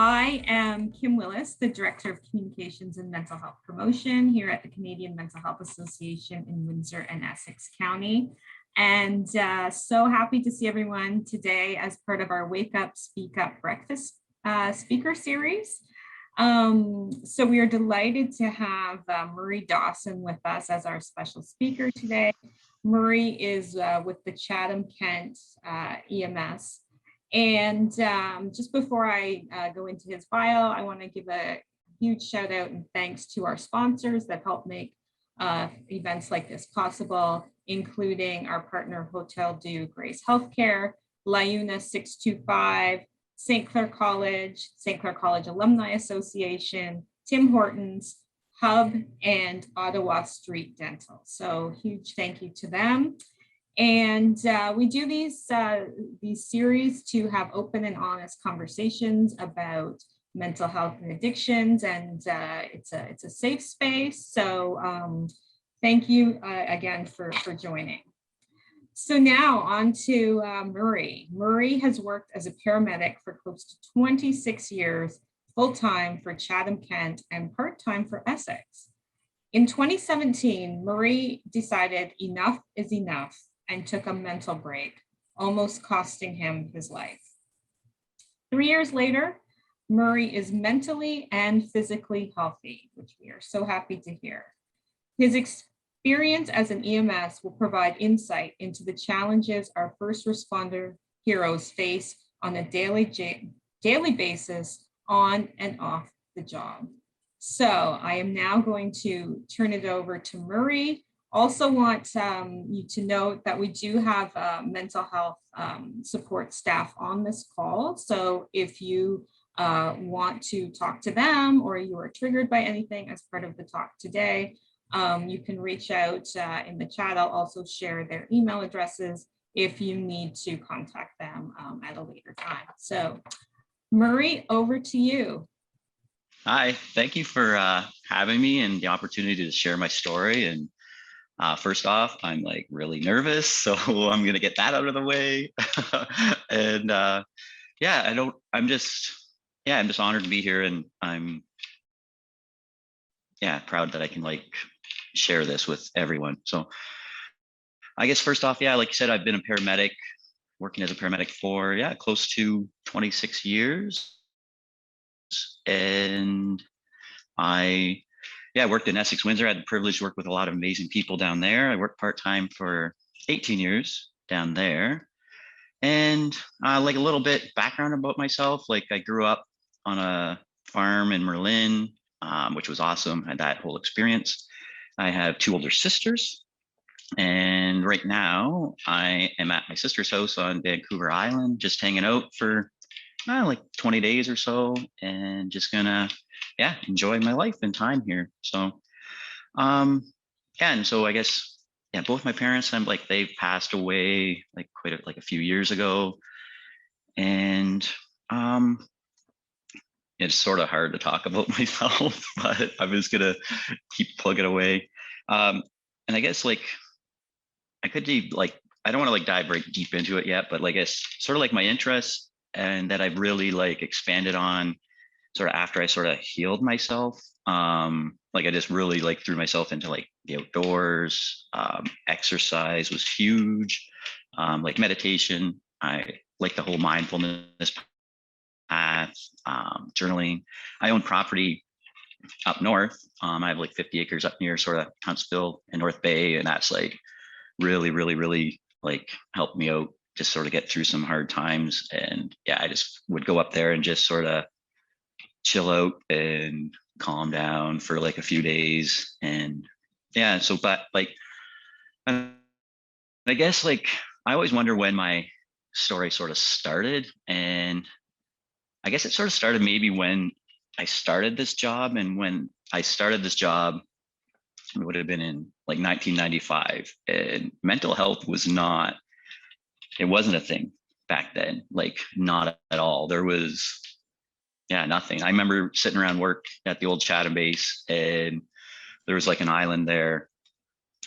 I am Kim Willis, the Director of Communications and Mental Health Promotion here at the Canadian Mental Health Association in Windsor and Essex County. And so happy to see everyone today as part of our Wake Up, Speak Up Breakfast speaker series. So we are delighted to have Marie Dawson with us as our special speaker today. Marie is with the Chatham-Kent EMS. And just before I go into his bio, I want to give a huge shout out and thanks to our sponsors that help make events like this possible, including our partner Hotel du Grace Healthcare, LiUNA 625, St. Clair College Alumni Association, Tim Hortons, Hub, and Ottawa Street Dental. So huge thank you to them. And we do these series to have open and honest conversations about mental health and addictions, and it's a safe space. So thank you again for joining. So now on to Marie. Marie has worked as a paramedic for close to 26 years, full-time for Chatham-Kent and part-time for Essex. In 2017, Marie decided enough is enough and took a mental break, almost costing him his life. 3 years later, Murray is mentally and physically healthy, which we are so happy to hear. His experience as an EMS will provide insight into the challenges our first responder heroes face on a daily basis on and off the job. So I am now going to turn it over to Murray. Also want you to note that we do have mental health support staff on this call. So if you want to talk to them or you are triggered by anything as part of the talk today, you can reach out in the chat. I'll also share their email addresses if you need to contact them at a later time. So Murray, over to you. Hi, thank you for having me and the opportunity to share my story. And first off, I'm like really nervous, so I'm gonna get that out of the way. And I'm just honored to be here, and I'm proud that I can like share this with everyone. So I guess first off, like you said, I've been a paramedic, working as a paramedic for close to 26 years. And I worked in Essex, Windsor. I had the privilege to work with a lot of amazing people down there. I worked part-time for 18 years down there. And like a little bit background about myself, like I grew up on a farm in Merlin, which was awesome. I had that whole experience. I have 2 older sisters. And right now I am at my sister's house on Vancouver Island, just hanging out for like 20 days or so, and just gonna enjoy my life and time here. So and so I guess both my parents, they've passed away like quite a few years ago, and it's sort of hard to talk about myself, but I'm just gonna keep plugging away. And I guess like I could do I don't want to like dive right deep into it yet, but like it's sort of like my interests and that I've really like expanded on sort of after I sort of healed myself. Like I just really like threw myself into like the outdoors. Exercise was huge. Like meditation. I like the whole mindfulness path, journaling. I own property up north. I have like 50 acres up near sort of Huntsville and North Bay, and that's like really like helped me out, just sort of get through some hard times. And I just would go up there and just sort of chill out and calm down for like a few days. And but like I guess like I always wonder when my story sort of started, and I guess it sort of started maybe when I started this job. And when I started this job, it would have been in like 1995, and mental health it wasn't a thing back then, like not at all. There was nothing. I remember sitting around work at the old Chatham base, and there was like an island there,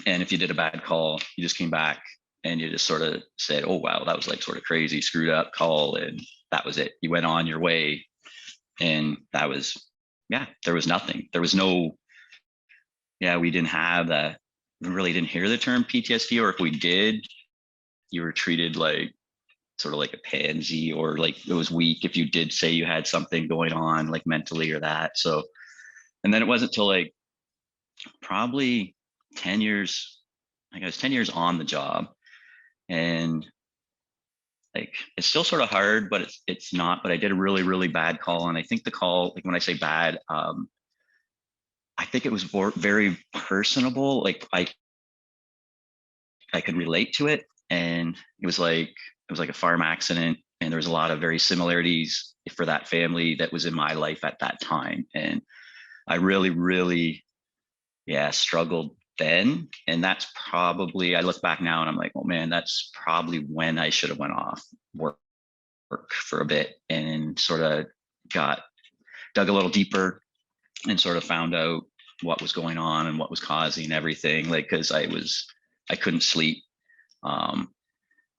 and if you did a bad call, you just came back and you just sort of said, oh wow, that was like sort of crazy, screwed up call, and that was it. You went on your way. And that was, yeah, there was nothing. There was no, yeah, we didn't have that. We really didn't hear the term PTSD, or if we did, you were treated like sort of like a pansy, or like it was weak if you did say you had something going on like mentally or that. So, and then it wasn't till like probably 10 years, like I was 10 years on the job, and like it's still sort of hard, but it's not. But I did a really, really bad call. And I think the call, like when I say bad, I think it was very personable. Like I could relate to it. And it was like a farm accident. And there was a lot of very similarities for that family that was in my life at that time. And I really, really, yeah, struggled then. And that's probably, I look back now and I'm like, oh man, that's probably when I should have went off work for a bit and sort of dug a little deeper and sort of found out what was going on and what was causing everything. Like, cause I couldn't sleep. Um,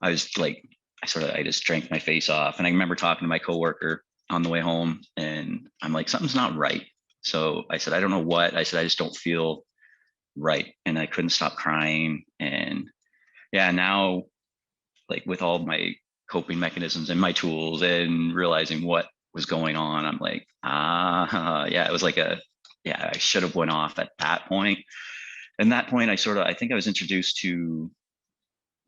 I was like, I just drank my face off. And I remember talking to my coworker on the way home, and I'm like, something's not right. So I said, I don't know what. I said, I just don't feel right. And I couldn't stop crying. And yeah, now like with all my coping mechanisms and my tools and realizing what was going on, I'm like, yeah, it was like yeah, I should have went off at that point. And that point, I think I was introduced to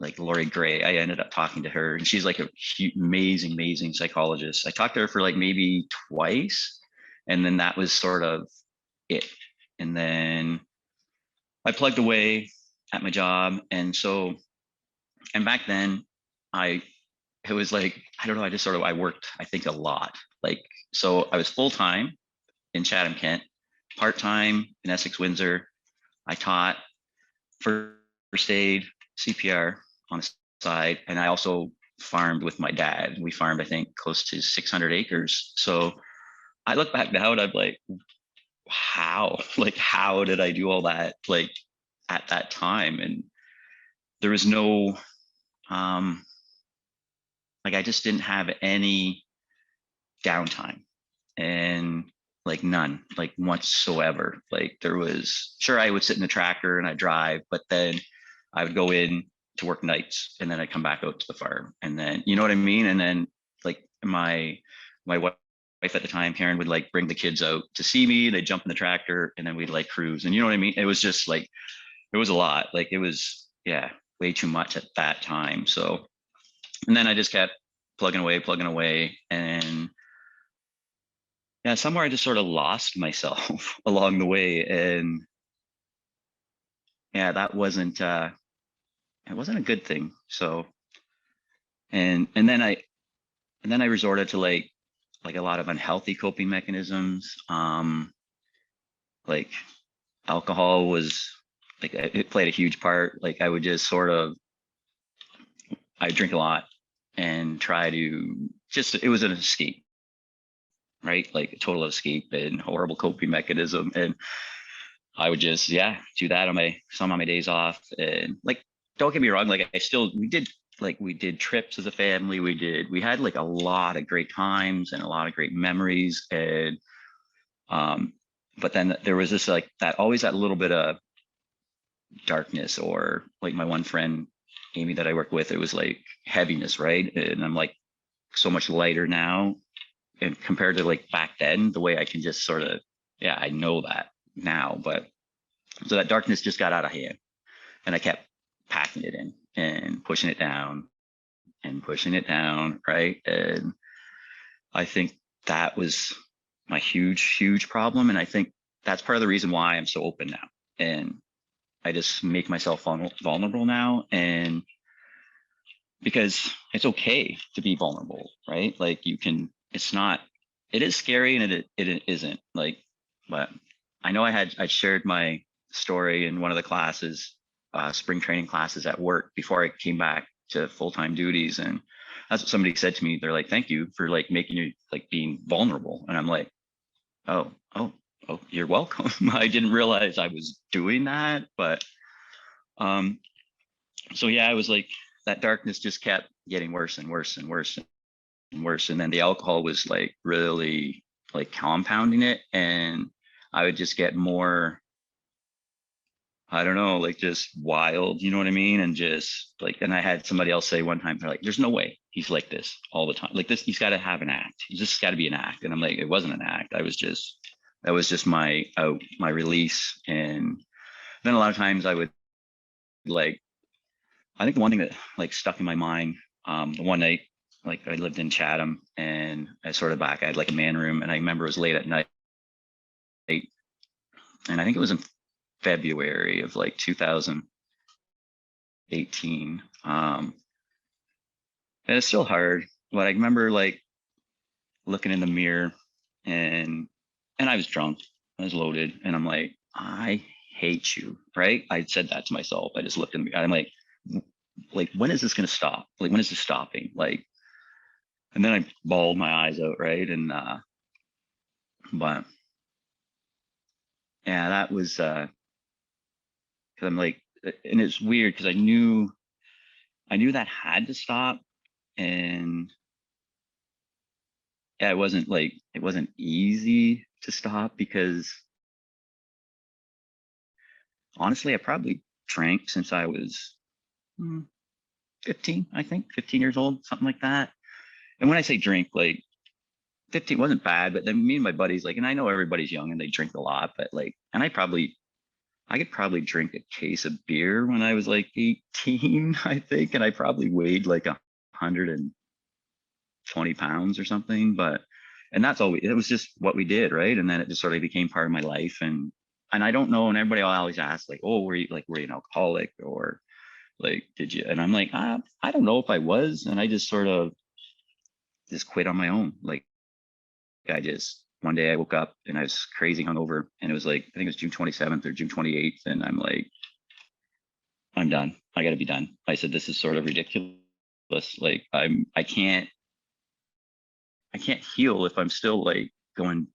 like Lori Gray. I ended up talking to her, and she's like a amazing, amazing psychologist. I talked to her for like maybe twice, and then that was sort of it. And then I plugged away at my job. And back then it was like, I don't know, I worked, I think a lot. Like, so I was full-time in Chatham-Kent, part-time in Essex, Windsor. I taught first aid, CPR on the side. And I also farmed with my dad. We farmed, I think, close to 600 acres. So I look back now and I'm like, how did I do all that? Like at that time? And there was no, like, I just didn't have any downtime, and like none, like whatsoever. Like there was, sure, I would sit in the tractor and I drive, but then I would go in to work nights, and then I'd come back out to the farm, and then, you know what I mean? And then like my wife at the time, Karen, would like bring the kids out to see me. They'd jump in the tractor, and then we'd like cruise. And you know what I mean? It was just like, it was a lot. Like it was, yeah, way too much at that time. So, and then I just kept plugging away. And yeah, somewhere I just sort of lost myself along the way. And yeah, it wasn't a good thing. So, and then I resorted to like a lot of unhealthy coping mechanisms. Like alcohol was like, it played a huge part. Like I would just I drink a lot and try to it was an escape, right? Like a total escape and horrible coping mechanism. And I would just, yeah, do that on my days off. And like, don't get me wrong, like we did trips as a family. We had like a lot of great times and a lot of great memories. And but then there was this like that, always that little bit of darkness, or like my one friend Amy that I work with, it was like heaviness, right? And I'm like so much lighter now, and compared to like back then, the way I can just sort of, yeah, I know that now. But so that darkness just got out of hand, and I kept packing it in and pushing it down and pushing it down, right? And I think that was my huge problem. And I think that's part of the reason why I'm so open now, and I just make myself vulnerable now. And because it's okay to be vulnerable, right? Like it is scary, and it isn't, like, but I know I shared my story in one of the classes, spring training classes at work before I came back to full-time duties. And that's what somebody said to me. They're like, thank you for like making you like being vulnerable. And I'm like, oh, you're welcome. I didn't realize I was doing that. But so yeah, I was like, that darkness just kept getting worse and worse and worse and worse. And then the alcohol was like really like compounding it, and I would just get more, I don't know, like just wild, you know what I mean? And just like, and I had somebody else say one time, they're like, there's no way he's like this all the time. Like this, he's got to have an act. He's just got to be an act. And I'm like, it wasn't an act. That was just my out, my release. And then a lot of times I would like, I think the one thing that like stuck in my mind, the one night, like I lived in Chatham and I sort of back, I had like a man room, and I remember it was late at night, and I think it was in February of like 2018. And it's still hard, but I remember like looking in the mirror, and I was drunk, I was loaded, and I'm like, I hate you, right? I said that to myself. I just looked in the mirror. I'm like, when is this gonna stop? Like, when is this stopping? Like, and then I bawled my eyes out, right? And but yeah, that was because I'm like, and it's weird because I knew that had to stop, and yeah, it wasn't easy to stop because honestly, I probably drank since I was 15, I think 15 years old, something like that. And when I say drink, like 15 wasn't bad, but then me and my buddies, like, and I know everybody's young and they drink a lot, but like, and I could probably drink a case of beer when I was like 18, I think, and I probably weighed like 120 pounds or something. But and that's all it was just what we did, right? And then it just sort of became part of my life. And I don't know, and everybody always asks, like, oh, were you an alcoholic, or like did you? And I'm like, I don't know if I was, and I just sort of just quit on my own. Like I just one day I woke up and I was crazy hungover, and it was like I think it was June 27th or June 28th, and I'm like, I'm done. I got to be done. I said, this is sort of ridiculous. Like I can't heal if I'm still like going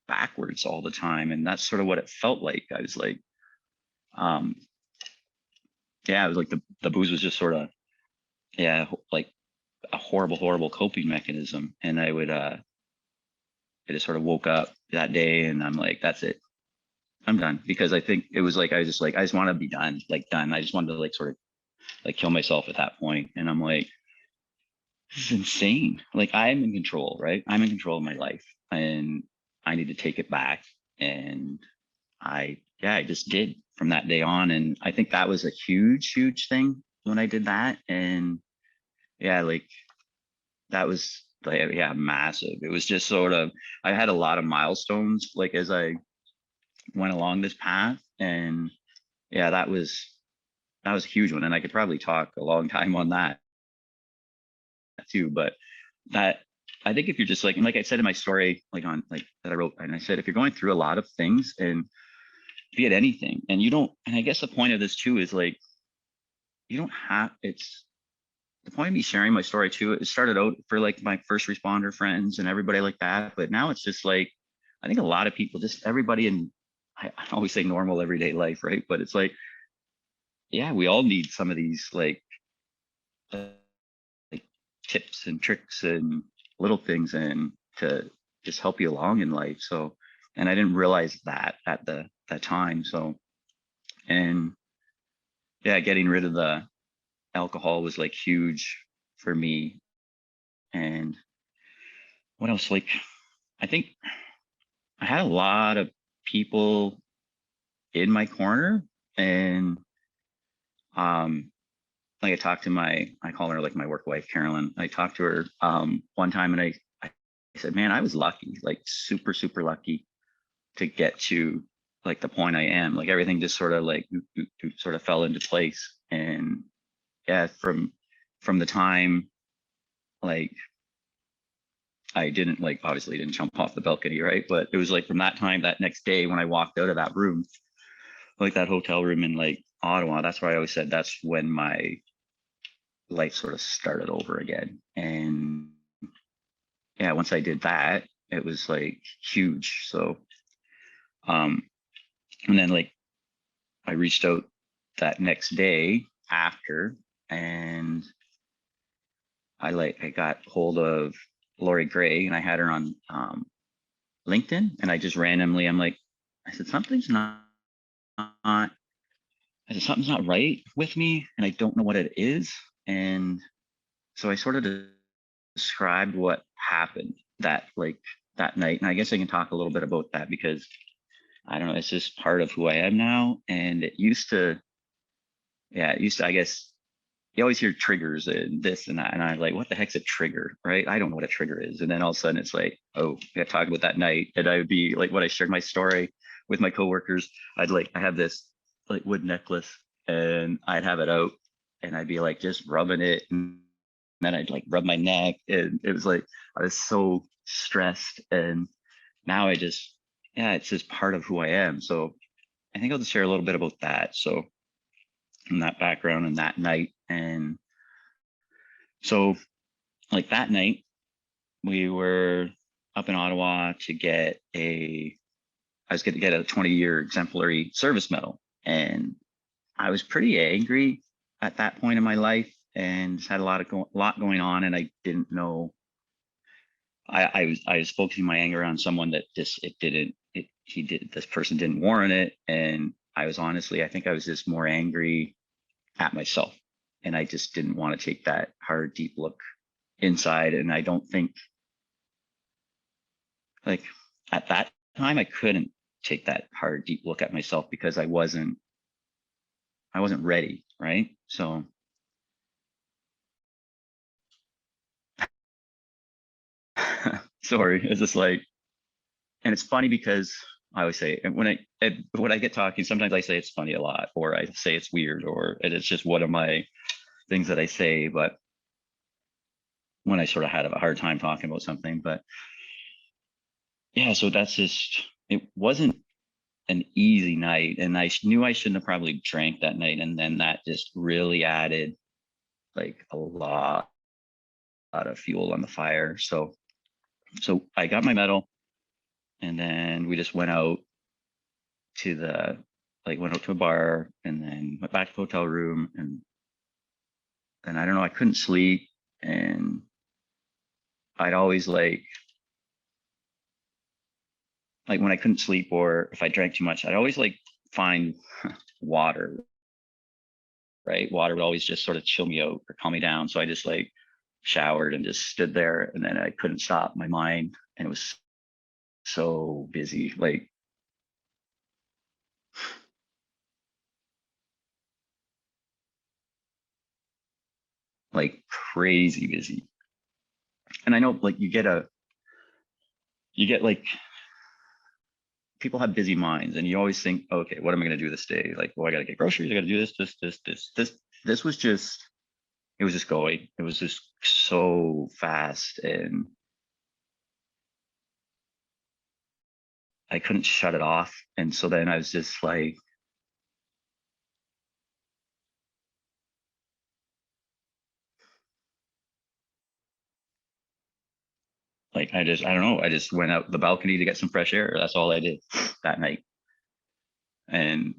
backwards all the time. And that's sort of what it felt like. I was like, um, yeah, it was like the booze was just sort of, yeah, like a horrible coping mechanism. And I just sort of woke up that day and I'm like, that's it. I'm done. Because I think it was like, I just want to be done, like done. I just wanted to like sort of like kill myself at that point. And I'm like, this is insane. Like I'm in control, right? I'm in control of my life and I need to take it back. And I just did from that day on. And I think that was a huge thing when I did that. And yeah, like that was like, yeah, massive. It was just sort of, I had a lot of milestones, like as I went along this path. And yeah, that was a huge one. And I could probably talk a long time on that too, but that I think if you're just like I said in my story, like on like that I wrote, and I said, if you're going through a lot of things and be it anything, and you don't, and I guess the point of this too is like, you don't have, it's the point of me sharing my story too. It started out for like my first responder friends and everybody like that. But now it's just like, I think a lot of people, just everybody in, I always say normal everyday life, right? But it's like, yeah, we all need some of these uh, like tips and tricks and little things and to just help you along in life. So, and I didn't realize that at that time. So, and yeah, getting rid of the alcohol was like huge for me. And what else? Like, I think I had a lot of people in my corner, and like I talked to I call her like my work wife, Carolyn. I talked to her one time, and I said, man, I was lucky, like super lucky to get to like the point I am. Like everything just sort of like sort of fell into place. And yeah, from the time like I didn't like obviously didn't jump off the balcony, right? But it was like from that time, that next day when I walked out of that room, like that hotel room in like Ottawa, that's where I always said that's when my life sort of started over again. And yeah, once I did that, it was like huge. So um and then like I reached out that next day after, and I got hold of Lori Gray, and I had her on LinkedIn, and I just randomly, I said, something's not, I said, something's not right with me, and I don't know what it is. And so I sort of described what happened that night. And I guess I can talk a little bit about that because I don't know, it's just part of who I am now. And I guess you always hear triggers and this and that. And I'm like, what the heck's a trigger, right? I don't know what a trigger is. And then all of a sudden it's like, oh, we got to talk about that night. And I would be like, when I shared my story with my coworkers, I have this like wood necklace and I'd have it out and I'd be like, just rubbing it. And then I'd like rub my neck. And it was like, I was so stressed. And now it's just part of who I am. So I think I'll just share a little bit about that. So in that background and that night. And so like that night, we were up in Ottawa to I was going to get a 20-year exemplary service medal. And I was pretty angry at that point in my life and just had a lot going on. And I didn't know, I was focusing my anger on someone that this person didn't warrant it. And I think I was just more angry at myself. And I just didn't want to take that hard, deep look inside. And I don't think like at that time I couldn't take that hard, deep look at myself because I wasn't ready. Right. So sorry, it's just like, and it's funny because I always say, and when I get talking, sometimes I say it's funny a lot, or I say it's weird, or it's just one of my things that I say. But when I sort of had a hard time talking about something, but yeah, so it wasn't an easy night. And I knew I shouldn't have probably drank that night. And then that just really added like a lot of fuel on the fire. So I got my medal and then we just went out to a bar and then went back to the hotel room. And then I don't know, I couldn't sleep. And I'd always like when I couldn't sleep or if I drank too much, I'd always like find water, right? Water would always just sort of chill me out or calm me down. So I just like showered and just stood there and then I couldn't stop my mind. And it was so busy, like crazy busy. And I know like you get like people have busy minds and you always think, okay, what am I going to do this day? Like, well, I got to get groceries. I got to do this was just, it was just going, it was just so fast and I couldn't shut it off. And so then I was just I don't know. I just went out the balcony to get some fresh air. That's all I did that night. And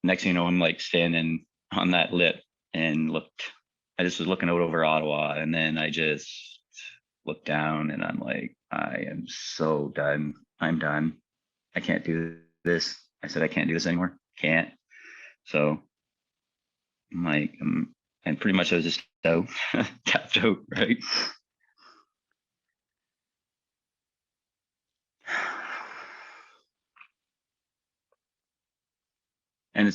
next thing you know, I'm like standing on that lip and I just was looking out over Ottawa. And then I just looked down and I'm like, I am so done. I'm done. I can't do this. I said, I can't do this anymore. Can't. So I'm like, and pretty much I was just out, tapped out, right? And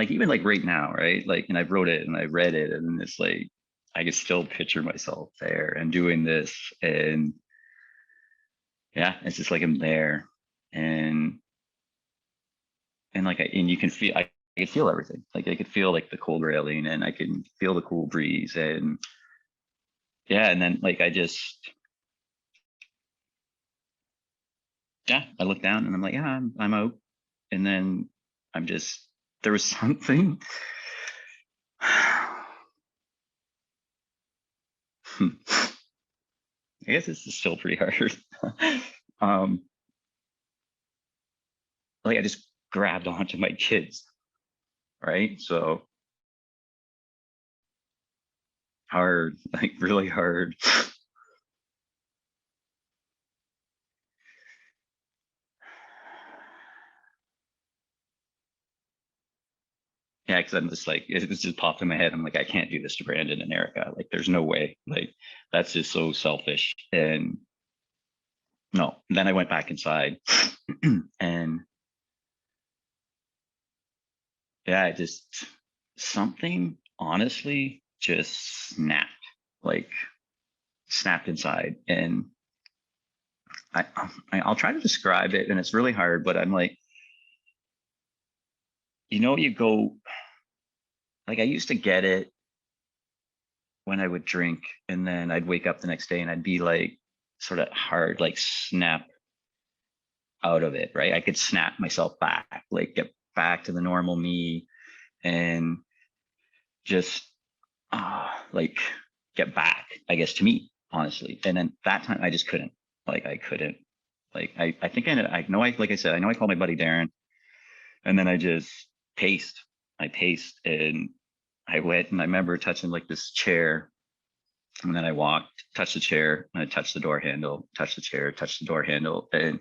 even like right now, right? Like, and I wrote it and I read it and it's like, I can still picture myself there and doing this. And yeah, it's just like I'm there. And you can feel, I could feel everything. Like I could feel like the cold railing and I can feel the cool breeze and yeah. And then I look down and I'm like, yeah, I'm out. And then there was something. I guess this is still pretty hard. um, I just grabbed onto my kids, right? So hard, like really hard. Yeah, because I'm just like, it was just popped in my head. I'm like, I can't do this to Brandon and Erica. Like, there's no way. Like, that's just so selfish. And no, then I went back inside and yeah, I just something honestly just snapped, like snapped inside. And I, I'll try to describe it, and it's really hard, but I'm like, you go, like I used to get it when I would drink, and then I'd wake up the next day and I'd be like sort of hard, like snap out of it, right? I could snap myself back, like get back to the normal me and just like get back, I guess, to me, honestly. And then that time I just couldn't, like I couldn't, like I think I know I like I said, I know I called my buddy Darren, and then I just paced. I paced and I went, and I remember touching like this chair, and then I walked, touched the chair, and I touched the door handle, touched the chair, touched the door handle. And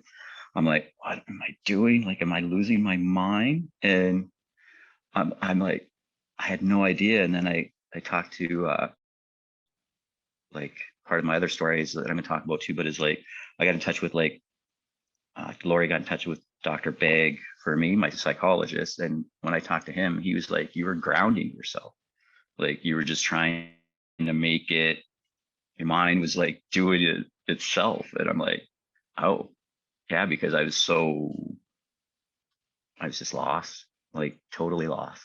I'm like, what am I doing? Like, am I losing my mind? And I'm like, I had no idea. And then I talked to like part of my other stories that I'm gonna talk about too, but is like I got in touch with like Lori got in touch with Dr. Begg for me, my psychologist. And when I talked to him, he was like, you were grounding yourself. Like you were just trying to make it, your mind was like doing it itself. And I'm like, oh yeah, because I was just lost, like totally lost.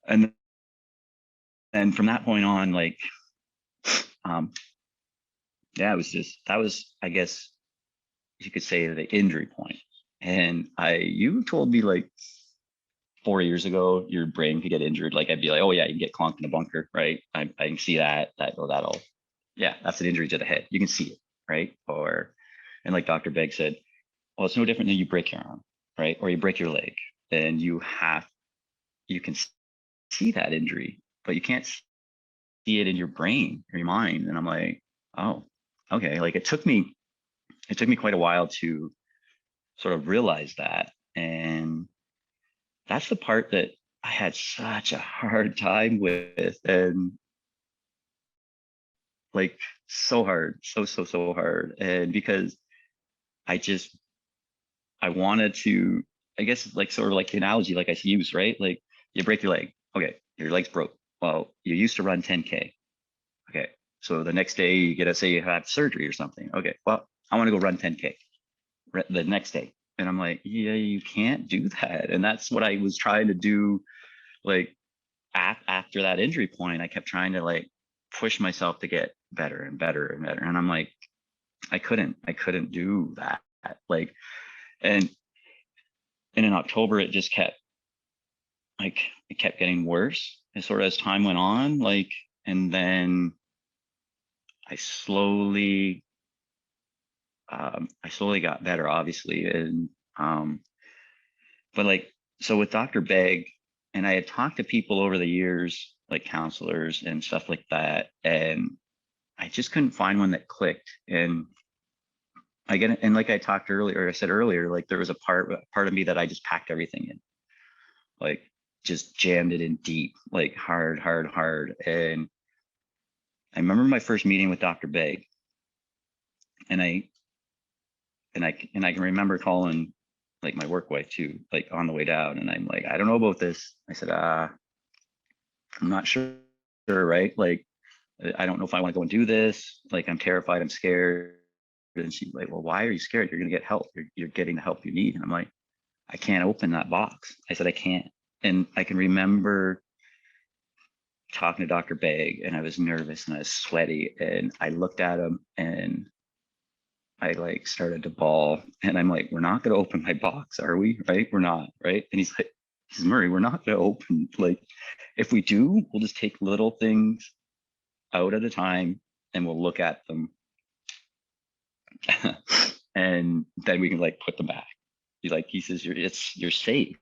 And from that point on, like, yeah, it was just, that was, I guess you could say the injury point. And you told me like 4 years ago, your brain could get injured. Like I'd be like, oh yeah, you can get clonked in a bunker, right? I can see that'll, yeah, that's an injury to the head. You can see it, right? And like Dr. Begg said, well, it's no different than you break your arm, right? Or you break your leg, and you can see that injury, but you can't see it in your brain or your mind. And I'm like, oh, okay. Like it took me quite a while to sort of realize that. And that's the part that I had such a hard time with, and like so hard, so hard. And because I just, I wanted to, I guess like sort of like the analogy like I use, right? Like you break your leg. Okay, your leg's broke. Well, you used to run 10K. Okay, so the next day you get to say you have surgery or something. Okay, well, I want to go run 10K the next day. And I'm like, yeah, you can't do that. And that's what I was trying to do. Like after that injury point, I kept trying to like push myself to get better and better and better. And I'm like, I couldn't do that. Like, and in October, it just kept like, it kept getting worse as sort of as time went on. Like, and then I slowly got better, obviously. And, but like, so with Dr. Begg, and I had talked to people over the years, like counselors and stuff like that, and I just couldn't find one that clicked. And I get it. And like I said earlier, like there was a part of me that I just packed everything in, like just jammed it in deep, like hard. And I remember my first meeting with Dr. Begg, and I can remember calling like my work wife too, like on the way down. And I'm like, I don't know about this. I said, I'm not sure, right? Like, I don't know if I want to go and do this. Like, I'm terrified, I'm scared. And she's like, well, why are you scared? You're going to get help. You're getting the help you need. And I'm like, I can't open that box. I said, I can't. And I can remember talking to Dr. Begg, and I was nervous and I was sweaty, and I looked at him and I like started to bawl, and I'm like, we're not going to open my box, are we? Right? We're not, right? And he's like, Murray, we're not going to open. Like, if we do, we'll just take little things out at a time and we'll look at them. And then we can like put them back. He says, you're safe.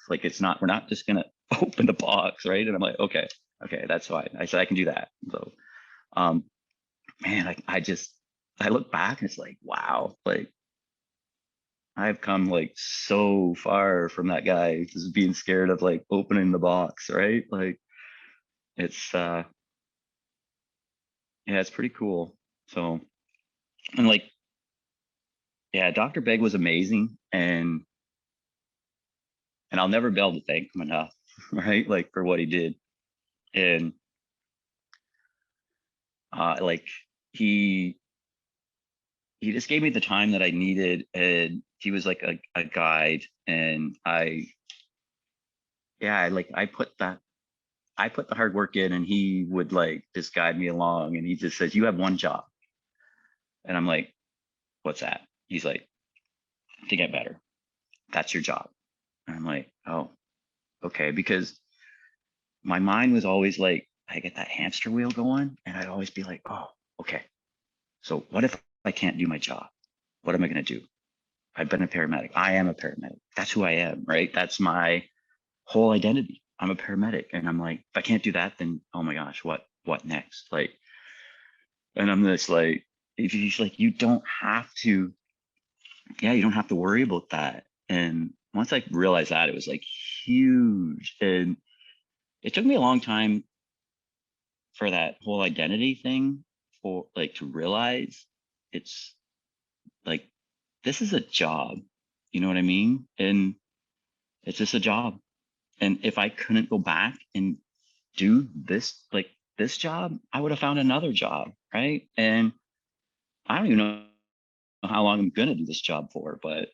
Like, it's not, we're not just going to open the box, right? And I'm like, okay, that's fine. I said, I can do that. So, man, I look back and it's like, wow, like I've come like so far from that guy just being scared of like opening the box, right? Like it's yeah, it's pretty cool. So and like yeah, Dr. Beg was amazing and I'll never be able to thank him enough, right? Like for what he did. And like he he just gave me the time that I needed, and he was like a guide. And yeah, like I put the hard work in, and he would like just guide me along. And he just says, "You have one job," and I'm like, "What's that?" He's like, "To get better. That's your job." And I'm like, "Oh, okay," because my mind was always like, I get that hamster wheel going, and I'd always be like, "Oh, okay. So what if I can't do my job? What am I going to do? I've been a paramedic. I am a paramedic. That's who I am, right? That's my whole identity. I'm a paramedic." And I'm like, if I can't do that, then oh my gosh, what next? Like, and I'm just like, if you like, you don't have to, yeah, you don't have to worry about that. And once I realized that, it was like huge. And it took me a long time for that whole identity thing for like to realize it's like this is a job. You know what I mean? And it's just a job. And if I couldn't go back and do this, like this job, I would have found another job, right? And I don't even know how long I'm gonna do this job for, but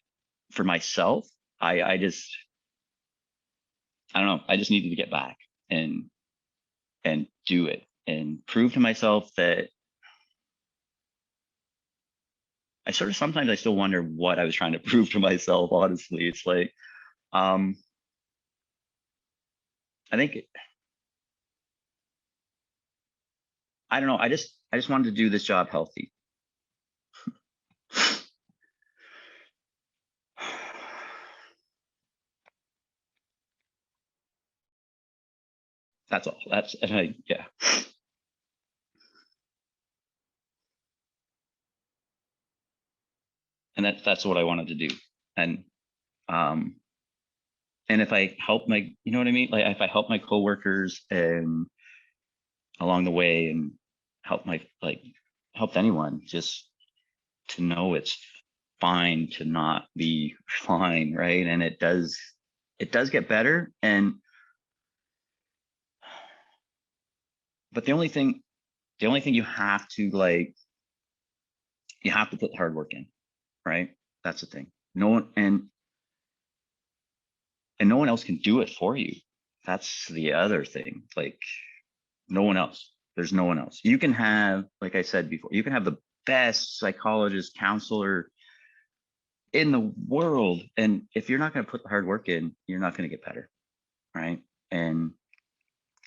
for myself, I just I don't know. I just needed to get back and do it and prove to myself that I sort of sometimes I still wonder what I was trying to prove to myself. Honestly, it's like um I think I don't know. I just wanted to do this job healthy. That's all. That's and I yeah. And that's what I wanted to do. And um and if I help my, you know what I mean? Like if I help my coworkers and along the way and help my like help anyone just to know it's fine to not be fine, right? And it does get better. And but the only thing you have to like you have to put the hard work in, right? That's the thing. No one and no one else can do it for you. That's the other thing. Like no one else. There's no one else. You can have, like I said before, you can have the best psychologist, counselor in the world. And if you're not going to put the hard work in, you're not going to get better. Right. And,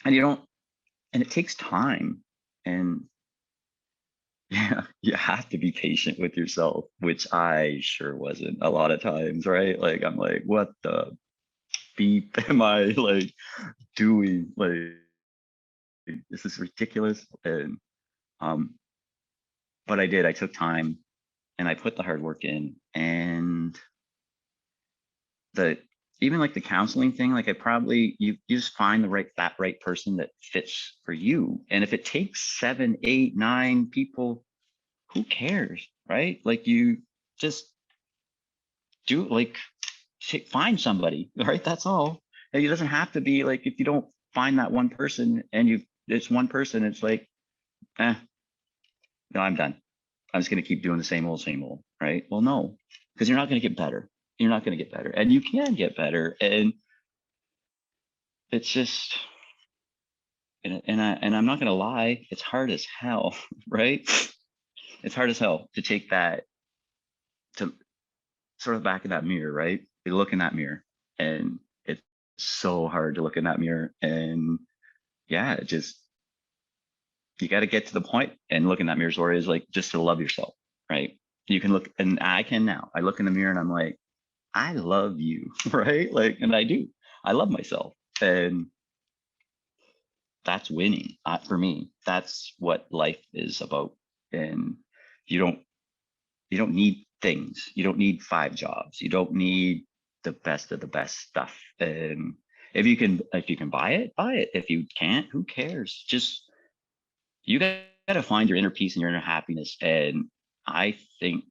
and you don't, and it takes time. And yeah, you have to be patient with yourself, which I sure wasn't a lot of times. Right. Like, I'm like, what the beep am I like doing? Like, this is ridiculous. And, um, but I did, I took time and I put the hard work in. And the even like the counseling thing, like I probably you just find the right person that fits for you. And if it takes 7, 8, 9 people, who cares, right? Like you just do like find somebody, right? That's all. Like, it doesn't have to be like if you don't find that one person and you it's one person, it's like, no, I'm done. I'm just gonna keep doing the same old, right? Well, no, because you're not gonna get better. You're not gonna get better, and you can get better. And it's just and I'm not gonna lie, it's hard as hell, right? It's hard as hell to take that to sort of back in that mirror, right? You look in that mirror, and it's so hard to look in that mirror, and yeah, it just you got to get to the point and look in that mirror story is like just to love yourself, right? You can look, and I can now. I look in the mirror and I'm like, I love you, right? Like, and I do. I love myself, and that's winning for me. That's what life is about. And you don't you don't need things. You don't need 5 jobs. You don't need the best of the best stuff. And if you can buy it, buy it. If you can't, who cares? Just, you got to find your inner peace and your inner happiness. And I think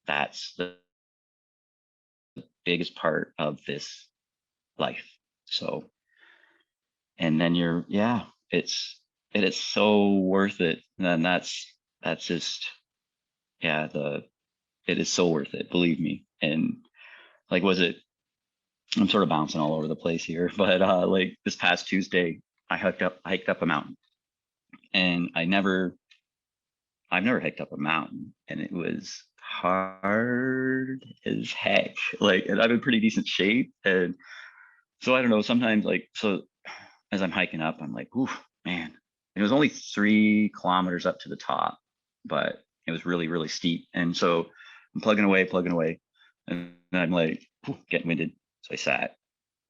that's the biggest part of this life. So, and then it is so worth it. And that's just, yeah, it is so worth it, believe me. And like, I'm sort of bouncing all over the place here, but like this past Tuesday, I hiked up a mountain, and I've never hiked up a mountain, and it was hard as heck. Like, and I'm in pretty decent shape, and so I don't know. Sometimes, like, so as I'm hiking up, I'm like, ooh, man. It was only 3 kilometers up to the top, but it was really, really steep. And so I'm plugging away, and I'm like, whew, getting winded. So I sat,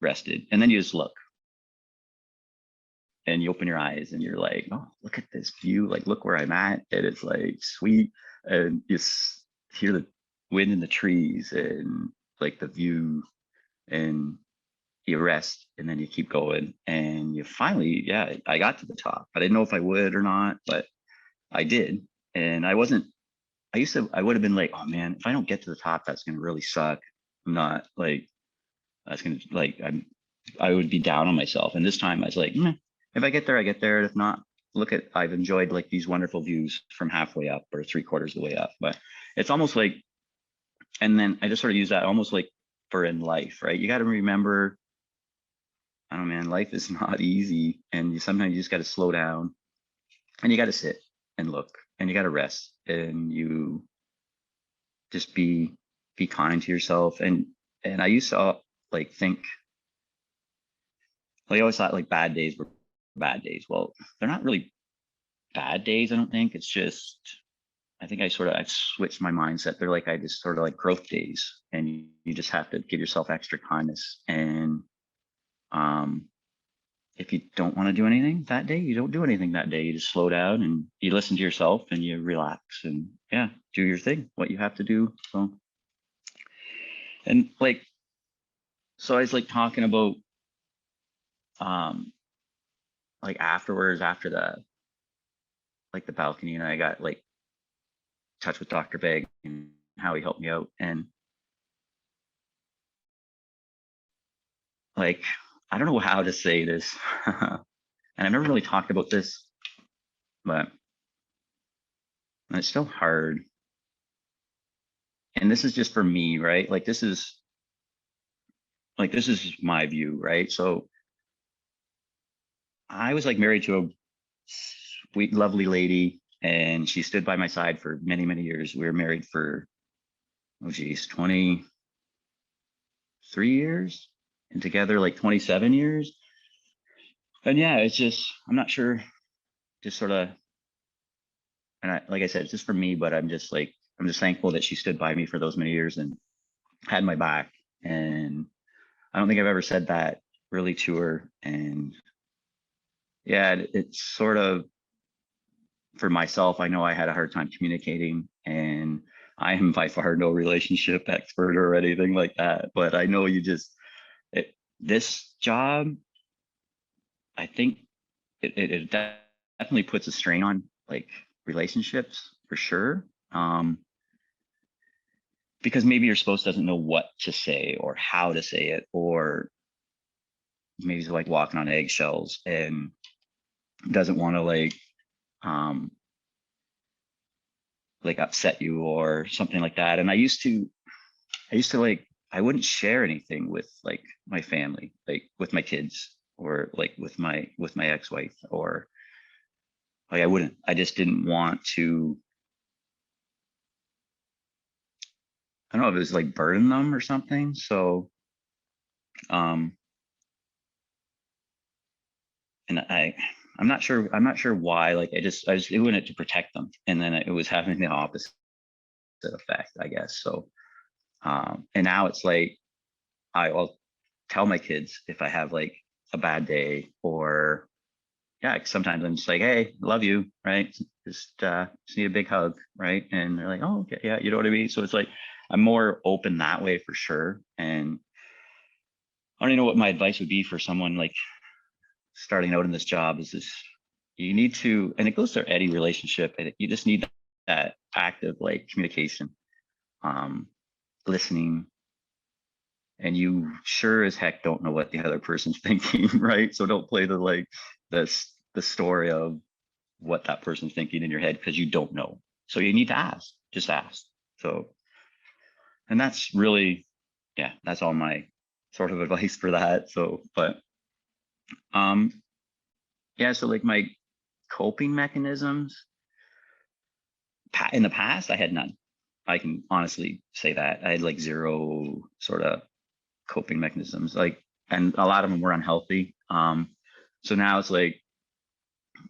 rested, and then you just look, and you open your eyes, and you're like, oh, look at this view. Like, look where I'm at, and it's like sweet, and you hear the wind in the trees, and like the view, and you rest, and then you keep going, and you finally, yeah, I got to the top. I didn't know if I would or not, but I did. And I would have been like, oh man, if I don't get to the top, that's going to really suck. I'm not like, that's going to like, I would be down on myself. And this time I was like, if I get there, I get there. If not, I've enjoyed like these wonderful views from halfway up or 3/4 of the way up. But it's almost like, and then I just sort of use that almost like for in life, right? You got to remember, I don't know, man, life is not easy. And sometimes you just got to slow down, and you got to sit and look, and you got to rest, and you just be kind to yourself. And I used to like think, like, I always thought like bad days were bad days. Well, they're not really bad days, I don't think. It's just, I think I've switched my mindset. They're like, I just sort of like growth days, and you just have to give yourself extra kindness. And if you don't want to do anything that day, you don't do anything that day. You just slow down, and you listen to yourself, and you relax, and yeah, do your thing, what you have to do. So, and like, so I was like talking about, like afterwards, after the balcony, and I got like touch with Dr. Begg and how he helped me out. And like, I don't know how to say this. And I've never really talked about this, but it's still hard. And this is just for me, right? Like, this is my view, right? So I was like married to a sweet, lovely lady, and she stood by my side for many, many years. We were married for, 23 years, and together like 27 years. And yeah, it's just, I'm not sure, just sort of, and like I said, it's just for me, but I'm just thankful that she stood by me for those many years and had my back. And I don't think I've ever said that really to her. And yeah, it's sort of, for myself, I know I had a hard time communicating, and I am by far no relationship expert or anything like that. But I know this job, I think it definitely puts a strain on like relationships for sure. Because maybe your spouse doesn't know what to say or how to say it, or maybe he's like walking on eggshells and doesn't want to like upset you or something like that. And I used to like, I wouldn't share anything with like my family, like with my kids, or like with my ex-wife, or like I just didn't want to, I don't know if it was like burden them or something. So and I'm not sure why. Like, I was doing it to protect them, and then it was having the opposite effect, I guess. So and now it's like, I'll tell my kids if I have like a bad day, or yeah, sometimes I'm just like, hey, love you, right? Just need a big hug, right? And they're like, oh, okay, yeah, you know what I mean? So it's like I'm more open that way for sure. And I don't even know what my advice would be for someone like starting out in this job is this, you need to, and it goes to any relationship, and you just need that active like communication, um, listening, and you sure as heck don't know what the other person's thinking, right? So don't play the like the story of what that person's thinking in your head because you don't know. So you need to ask, just ask. So, and that's really, yeah, that's all my sort of advice for that. So, but um, yeah, so like my coping mechanisms in the past, I had none. I can honestly say that I had like zero sort of coping mechanisms, like, and a lot of them were unhealthy. So now it's like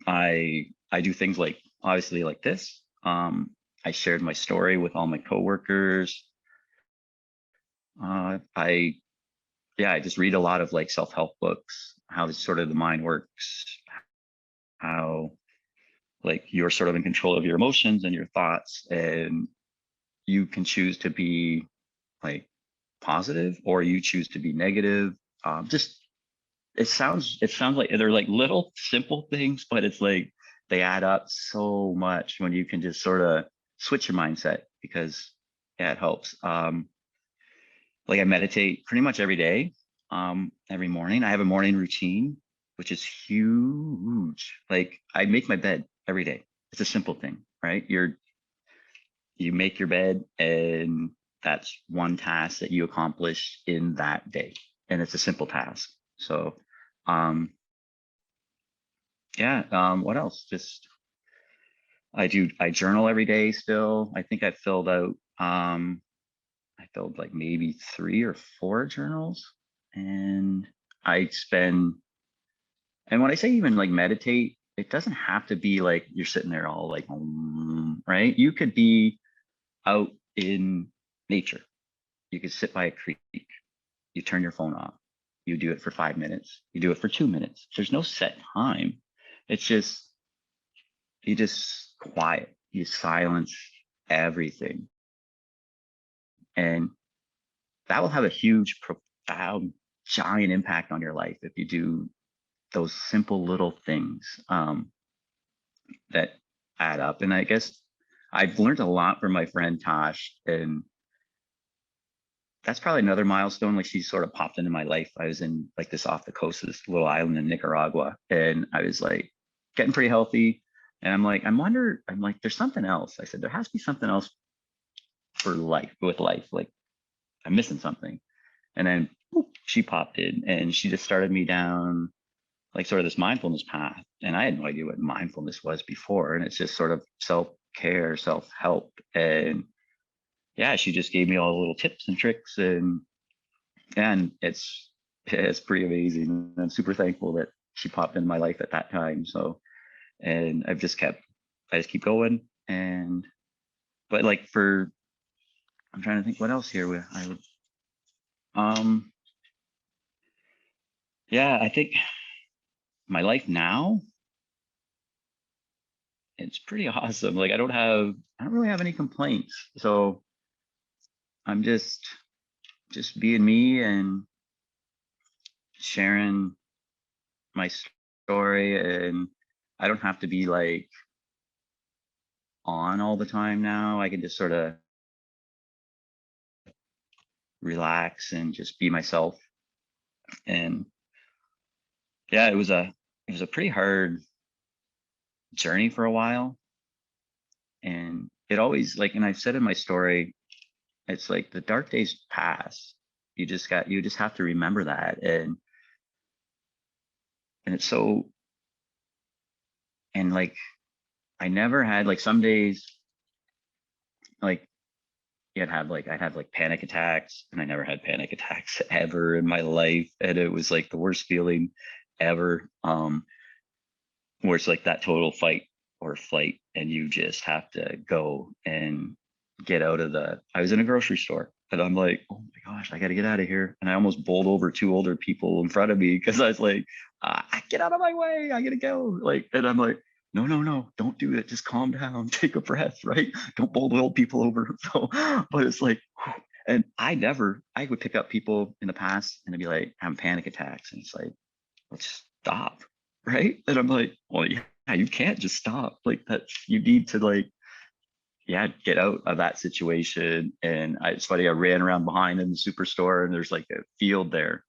I do things like obviously like this. I shared my story with all my coworkers. I yeah, I just read a lot of like self-help books, how this sort of the mind works, how like you're sort of in control of your emotions and your thoughts, and you can choose to be like positive or you choose to be negative. Just it sounds like they're like little simple things, but it's like they add up so much when you can just sort of switch your mindset because yeah, it helps. Like I meditate pretty much every day, every morning. I have a morning routine, which is huge. Like I make my bed every day. It's a simple thing, right? You make your bed and that's one task that you accomplish in that day. And it's a simple task. So um yeah, what else? Just I journal every day still. I think I filled like maybe 3 or 4 journals, and I spend, and when I say even like meditate, it doesn't have to be like you're sitting there all like, right? You could be out in nature. You could sit by a creek. You turn your phone off. You do it for 5 minutes. You do it for 2 minutes. There's no set time. It's just, you just quiet. You silence everything. And that will have a huge, profound, giant impact on your life if you do those simple little things that add up. And I guess I've learned a lot from my friend Tosh, and that's probably another milestone. Like she sort of popped into my life. I was in like this off the coast of this little island in Nicaragua, and I was like getting pretty healthy. And I'm like, there's something else. I said, there has to be something else for life, with life. Like I'm missing something. And then boop, she popped in and she just started me down like sort of this mindfulness path. And I had no idea what mindfulness was before. And it's just sort of self-care, self-help. And yeah, she just gave me all the little tips and tricks, and it's pretty amazing. I'm super thankful that she popped in my life at that time. So, and I just keep going. And but like for, I'm trying to think what else here I would um yeah, I think my life now, it's pretty awesome. Like I don't really have any complaints. So I'm just being me and sharing my story, and I don't have to be like on all the time now. I can just sort of relax and just be myself. And yeah, it was a pretty hard journey for a while. And it always like, and I've said in my story, it's like the dark days pass. You just have to remember that. And it's so, and like I never had like some days like I'd have like panic attacks, and I never had panic attacks ever in my life. And it was like the worst feeling ever. Where it's like that total fight or flight, and you just have to go and get out of I was in a grocery store, And I'm like, oh my gosh, I got to get out of here. And I almost bowled over two older people in front of me because I was like, get out of my way. I got to go. Like, and I'm like, no, no, no, don't do it. Just calm down. Take a breath, right? Don't bowl the old people over. So, but it's like, and I would pick up people in the past and I'd be like, having panic attacks. And it's like, let's stop. Right. And I'm like, well, yeah, you can't just stop. Like you need to like, yeah, get out of that situation. And it's funny, I ran around behind in the superstore and there's like a field there.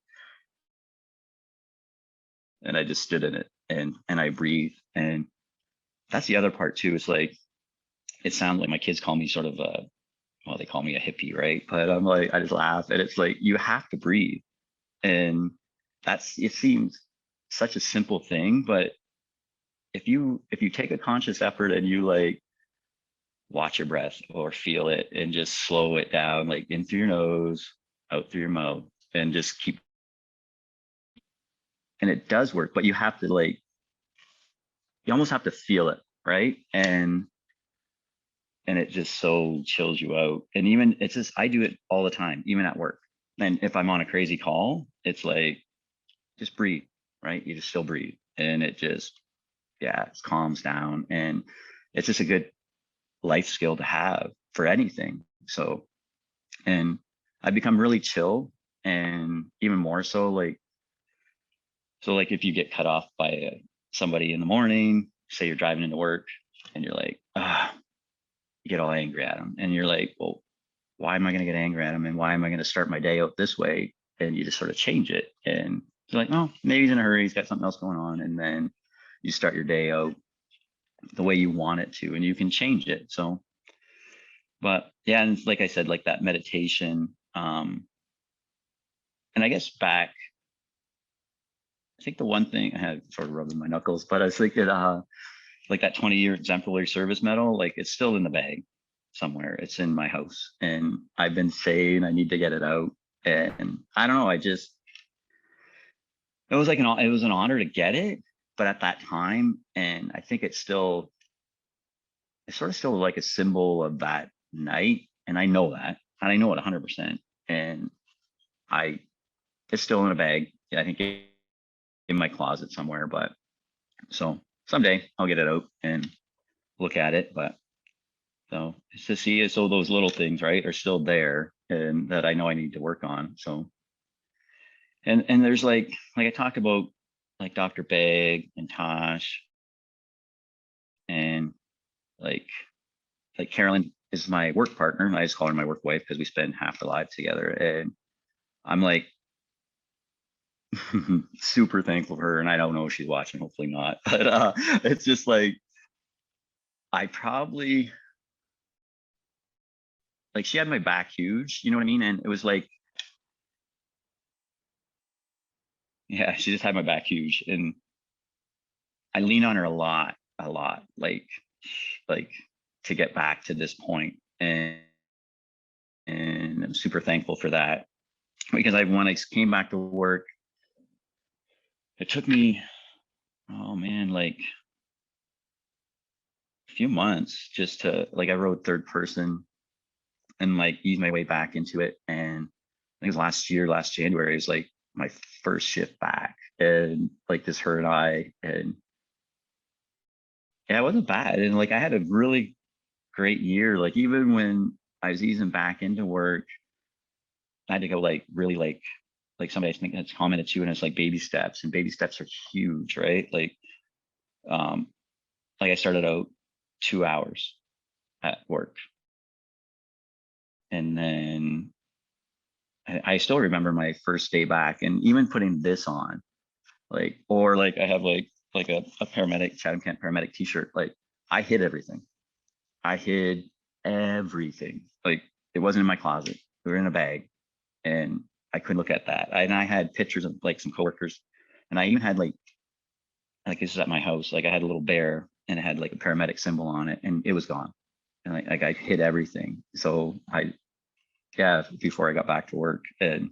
And I just stood in it and I breathe. And that's the other part too. It's like, it sounds like my kids call me sort of well, they call me a hippie, right? But I'm like, I just laugh. And it's like, you have to breathe. And it seems such a simple thing, but if you take a conscious effort and you like watch your breath or feel it and just slow it down, like in through your nose, out through your mouth, and just keep, and it does work, but you have to like, you almost have to feel it, right? And it just so chills you out. And even it's just, I do it all the time, even at work. And if I'm on a crazy call, it's like, just breathe, right? You just still breathe. And it just, yeah, it calms down. And it's just a good life skill to have for anything. So, and I've become really chill, and even more so like, so like if you get cut off by somebody in the morning, say you're driving into work and you're like, you get all angry at them and you're like, well, why am I going to get angry at him? And why am I going to start my day out this way? And you just sort of change it. And it's like, oh, maybe he's in a hurry. He's got something else going on. And then you start your day out the way you want it to, and you can change it. So, but yeah, and like I said, like that meditation, and I guess back, I think the one thing I had sort of rubbing my knuckles, but I was thinking, like that 20-year exemplary service medal, like it's still in the bag somewhere. It's in my house, and I've been saying I need to get it out. And I don't know, it was like it was an honor to get it, but at that time, and I think it's sort of still like a symbol of that night. And I know that, and I know it 100%. And it's still in a bag. Yeah, I think in my closet somewhere, but so someday I'll get it out and look at it. But so it's to see it, so those little things, right, are still there, and that I know I need to work on. So, and there's like I talked about like Dr. Begg and Tosh, and like Carolyn is my work partner, and I just call her my work wife because we spend half the life together. And I'm like super thankful for her, and I don't know if she's watching, hopefully not, but it's just like, I probably, like, she had my back huge, you know what I mean? And it was like, yeah, she just had my back huge, and I lean on her a lot, like to get back to this point. And I'm super thankful for that, because when I came back to work, it took me, oh man, like a few months just to, like, I wrote third person and like ease my way back into it. And I think it was last January, is like my first shift back, and like this her and I, and yeah, it wasn't bad. And like I had a really great year. Like even when I was easing back into work, I had to go like really like somebody I think has commented too, and it's like baby steps, and baby steps are huge, right? Um like I started out 2 hours at work, and then I still remember my first day back, and even putting this on, like, or like I have like a paramedic, Chatham-Kent paramedic t-shirt. Like I hid everything. I hid everything. Like it wasn't in my closet. We were in a bag, and I couldn't look at that. And I had pictures of like some coworkers, and I even had like this is at my house. Like I had a little bear, and it had like a paramedic symbol on it, and it was gone. And like I hid everything. So yeah, before I got back to work, and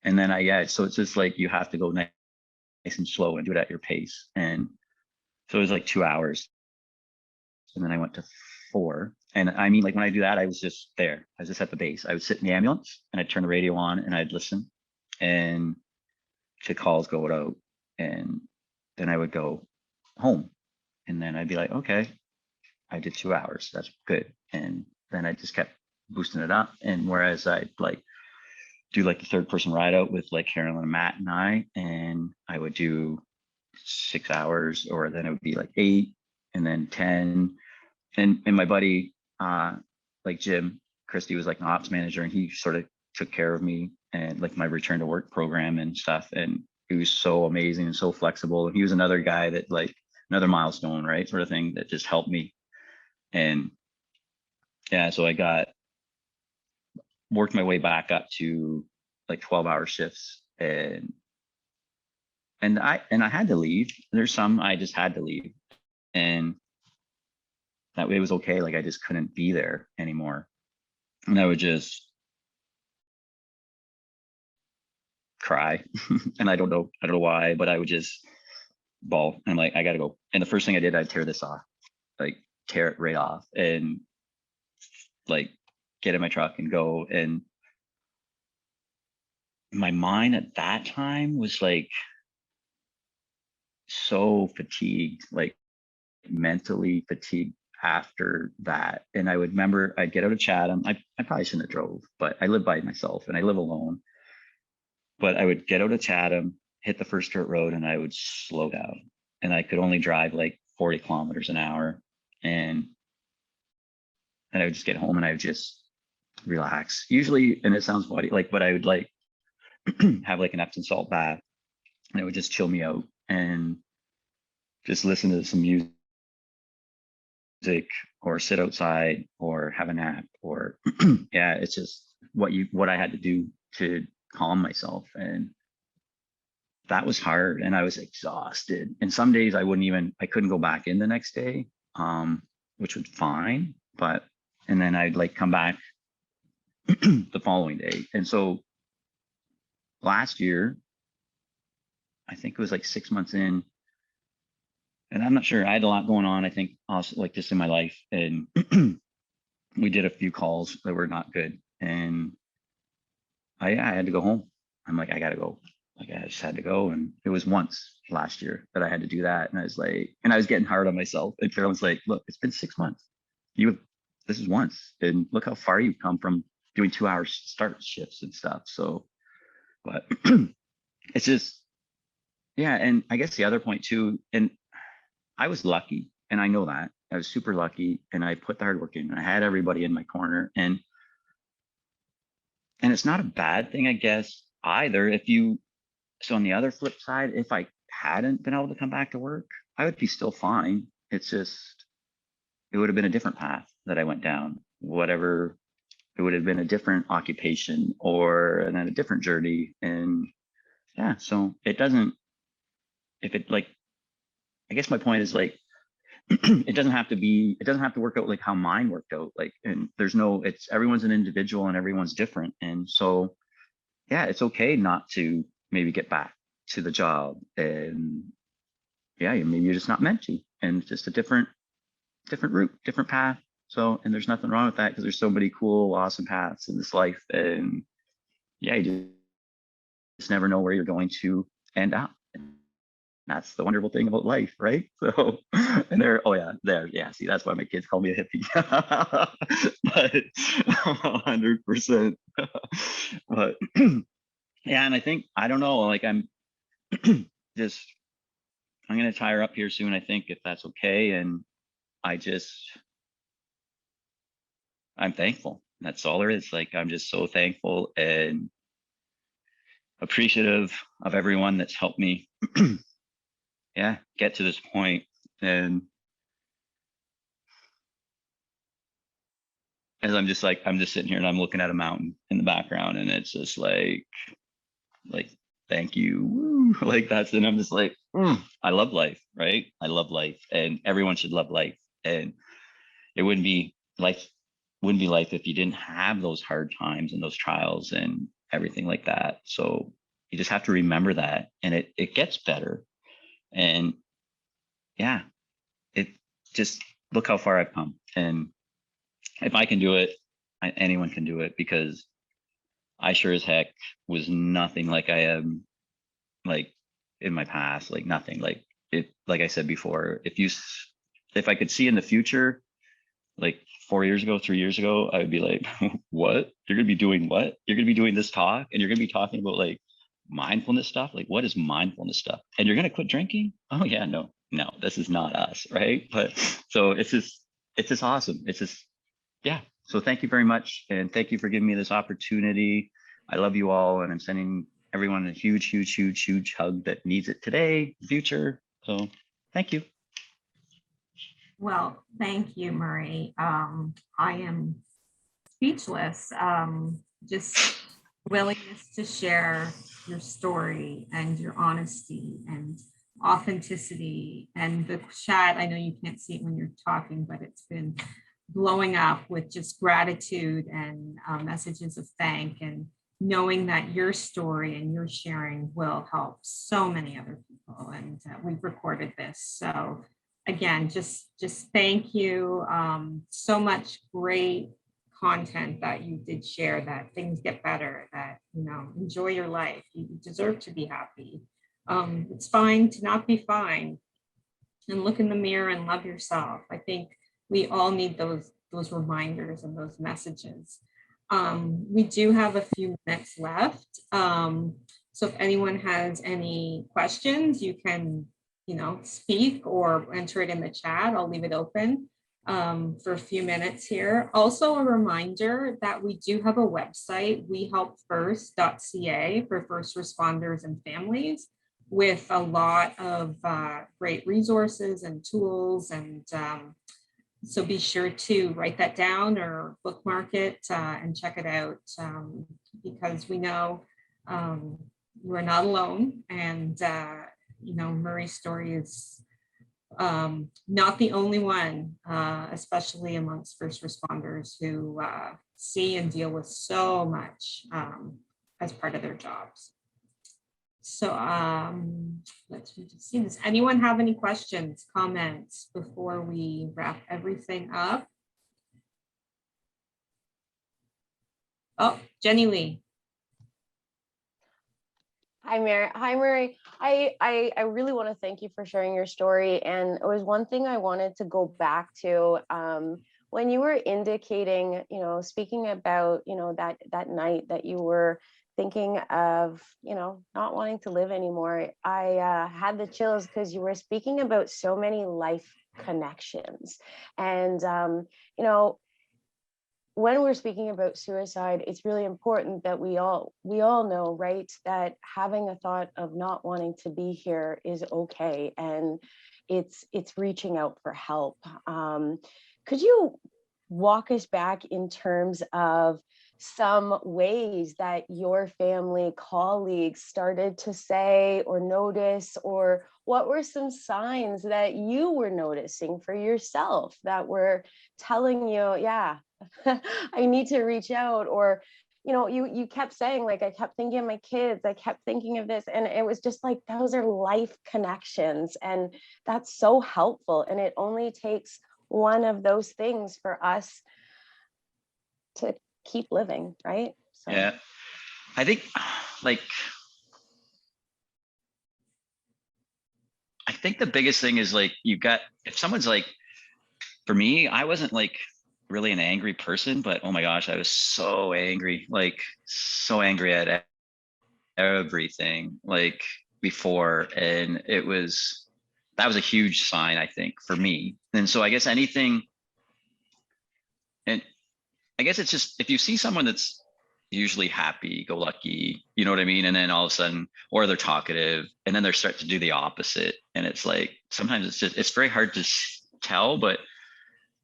then so it's just like you have to go nice and slow and do it at your pace. And so it was like 2 hours, and then I went to 4, And I mean, like when I do that, I was just there. I was just at the base. I would sit in the ambulance and I'd turn the radio on and I'd listen and to calls go out. And then I would go home. And then I'd be like, okay, I did 2 hours. That's good. And then I just kept boosting it up. And whereas I'd like do like the third person ride out with like Carolyn and Matt and I would do 6 hours, or then it would be like 8 and then 10. And my buddy, like Jim Christie was like an ops manager, and he sort of took care of me and like my return to work program and stuff. And he was so amazing and so flexible. And he was another guy that like another milestone, right? Sort of thing that just helped me. And yeah, so I worked my way back up to like 12-hour shifts. And I had to leave. There's some I just had to leave. And that way it was okay. Like I just couldn't be there anymore. And I would just cry. And I don't know why, but I would just bawl. And I'm like, I gotta go. And the first thing I did, I'd tear this off, like tear it right off and like get in my truck and go. And my mind at that time was like so fatigued, like mentally fatigued after that. And I would remember I'd get out of Chatham. I probably shouldn't have drove, but I live by myself and I live alone. But I would get out of Chatham, hit the first dirt road, and I would slow down. And I could only drive like 40 kilometers an hour. And I would just get home and I would just relax. Usually, and it sounds funny, like, but I would like have like an Epsom salt bath, and it would just chill me out and just listen to some music or sit outside or have a nap or yeah, it's just what I had to do to calm myself. And that was hard and I was exhausted. And some days I couldn't go back in the next day, which was fine. And then I'd like come back the following day. And so last year, I think it was like 6 months in, and I'm not sure, I had a lot going on, I think also like just in my life. And we did a few calls that were not good. And I had to go home. I'm like, I gotta go. Like I just had to go. And it was once last year that I had to do that. And I was like, and I was getting hard on myself. And Carolyn's like, look, it's been 6 months. This is once. And look how far you've come from doing 2 hour start shifts and stuff. So, but it's just, yeah. And I guess the other point too, and I was lucky, and I know that I was super lucky, and I put the hard work in, and I had everybody in my corner, and it's not a bad thing, I guess, either. So on the other flip side, if I hadn't been able to come back to work, I would be still fine. It's just, it would have been a different path that I went down, whatever. It would have been a different occupation and then a different journey. And yeah, so it doesn't, if it like, I guess my point is like, it doesn't have to work out like how mine worked out. Like, and everyone's an individual and everyone's different. And so, yeah, it's okay not to maybe get back to the job. And yeah, maybe you're just not meant to, and it's just a different route, different path. So, and there's nothing wrong with that because there's so many cool, awesome paths in this life. And yeah, you just never know where you're going to end up. That's the wonderful thing about life, right? So, and yeah. See, that's why my kids call me a hippie. But 100%. But yeah, and I think I don't know. Like I'm gonna tie her up here soon, I think, if that's okay. And I'm thankful. That's all there is. Like I'm just so thankful and appreciative of everyone that's helped me. Yeah, get to this point. And as I'm just sitting here and I'm looking at a mountain in the background, and it's just like thank you. Woo. Like and I'm just like, I love life, right? I love life, and everyone should love life. And it wouldn't be life if you didn't have those hard times and those trials and everything like that. So you just have to remember that, and it gets better. And yeah, it just look how far I've come. And if I can do it, anyone can do it, because I sure as heck was nothing like I am like in my past, like nothing. Like it, like I said before, if I could see in the future, like 4 years ago, 3 years ago, I would be like, what? You're gonna be doing what? You're gonna be doing this talk and you're gonna be talking about like mindfulness stuff? Like, what is mindfulness stuff? And you're gonna quit drinking? Oh yeah, no, this is not us, right? But so it's just awesome. It's just, yeah. So thank you very much. And thank you for giving me this opportunity. I love you all. And I'm sending everyone a huge, huge, huge, huge hug that needs it today, future. So thank you. Well, thank you, Murray. I am speechless. Just willingness to share your story and your honesty and authenticity, and the chat. I know you can't see it when you're talking, but it's been blowing up with just gratitude and messages of thank, and knowing that your story and your sharing will help so many other people. And we've recorded this. So again, just thank you. So much great content that you did share, that things get better, that, enjoy your life. You deserve to be happy. It's fine to not be fine, and look in the mirror and love yourself. I think we all need those reminders and those messages. We do have a few minutes left. So if anyone has any questions, you can, speak or enter it in the chat. I'll leave it open for a few minutes here. Also, a reminder that we do have a website, wehelpfirst.ca, for first responders and families, with a lot of great resources and tools. And so be sure to write that down or bookmark it and check it out, because we know we're not alone. And, Murray's story is not the only one, especially amongst first responders who see and deal with so much as part of their jobs. So let's just see this. Anyone have any questions, comments before we wrap everything up? Oh, Jenny Lee. Hi, Mary. I really want to thank you for sharing your story. And it was one thing I wanted to go back to when you were indicating, speaking about, that night that you were thinking of, not wanting to live anymore. I had the chills because you were speaking about so many life connections. And, when we're speaking about suicide, it's really important that we all know, right, that having a thought of not wanting to be here is okay, and it's reaching out for help. Could you walk us back in terms of some ways that your family colleagues started to say or notice, or what were some signs that you were noticing for yourself that were telling you, yeah, I need to reach out? Or, you kept saying, like, I kept thinking of my kids, I kept thinking of this, and it was just like, those are life connections, and that's so helpful. And it only takes one of those things for us to keep living, right? So Yeah, I think I think the biggest thing is like, if someone's like, for me, I wasn't like really an angry person, but oh my gosh, I was so angry, like so angry at everything like before. And that was a huge sign, I think, for me. And so I guess anything, and I guess it's just, if you see someone that's usually happy go lucky, you know what I mean, and then all of a sudden, or they're talkative, and then they start to do the opposite, and it's like, sometimes it's very hard to tell, but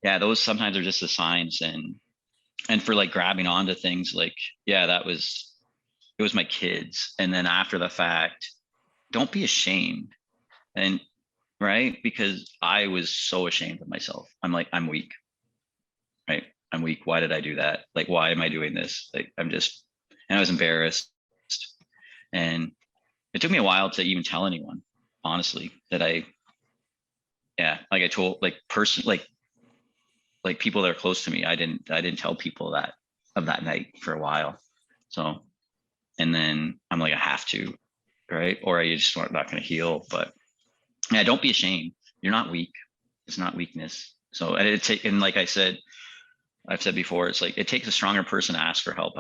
yeah, those sometimes are just the signs. And for like grabbing onto things, like, yeah, it was my kids. And then after the fact, don't be ashamed. And right, because I was so ashamed of myself. I'm like, I'm weak, right? I'm weak. Why did I do that? Like, why am I doing this? Like, and I was embarrassed. And it took me a while to even tell anyone, honestly, that I told, like, like people that are close to me, I didn't tell people that of that night for a while. So, and then I'm like, I have to, right? Or I just not going to heal. But yeah, don't be ashamed. You're not weak. It's not weakness. So, and like I've said before, it's like, it takes a stronger person to ask for help,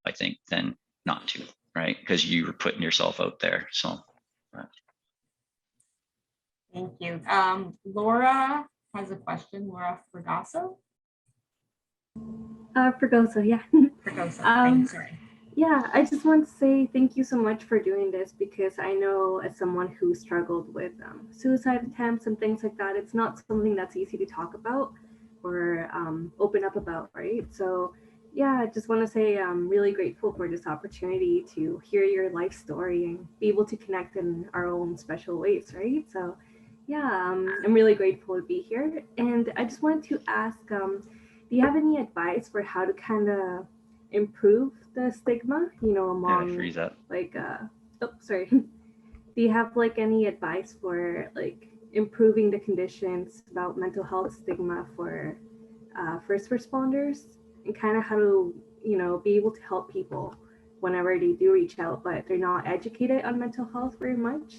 I think, than not to, right? Because you were putting yourself out there. So. Thank you. Laura has a question. Laura Fregoso. Fregoso, yeah. Fregoso, sorry. Yeah, I just want to say thank you so much for doing this, because I know as someone who struggled with suicide attempts and things like that, it's not something that's easy to talk about or open up about, right? So yeah, I just want to say I'm really grateful for this opportunity to hear your life story and be able to connect in our own special ways, right? So yeah, I'm really grateful to be here. And I just wanted to ask, do you have any advice for how to kind of improve the stigma, among freeze up. like sorry. Do you have like any advice for like improving the conditions about mental health stigma for first responders, and kind of how to be able to help people whenever they do reach out but they're not educated on mental health very much,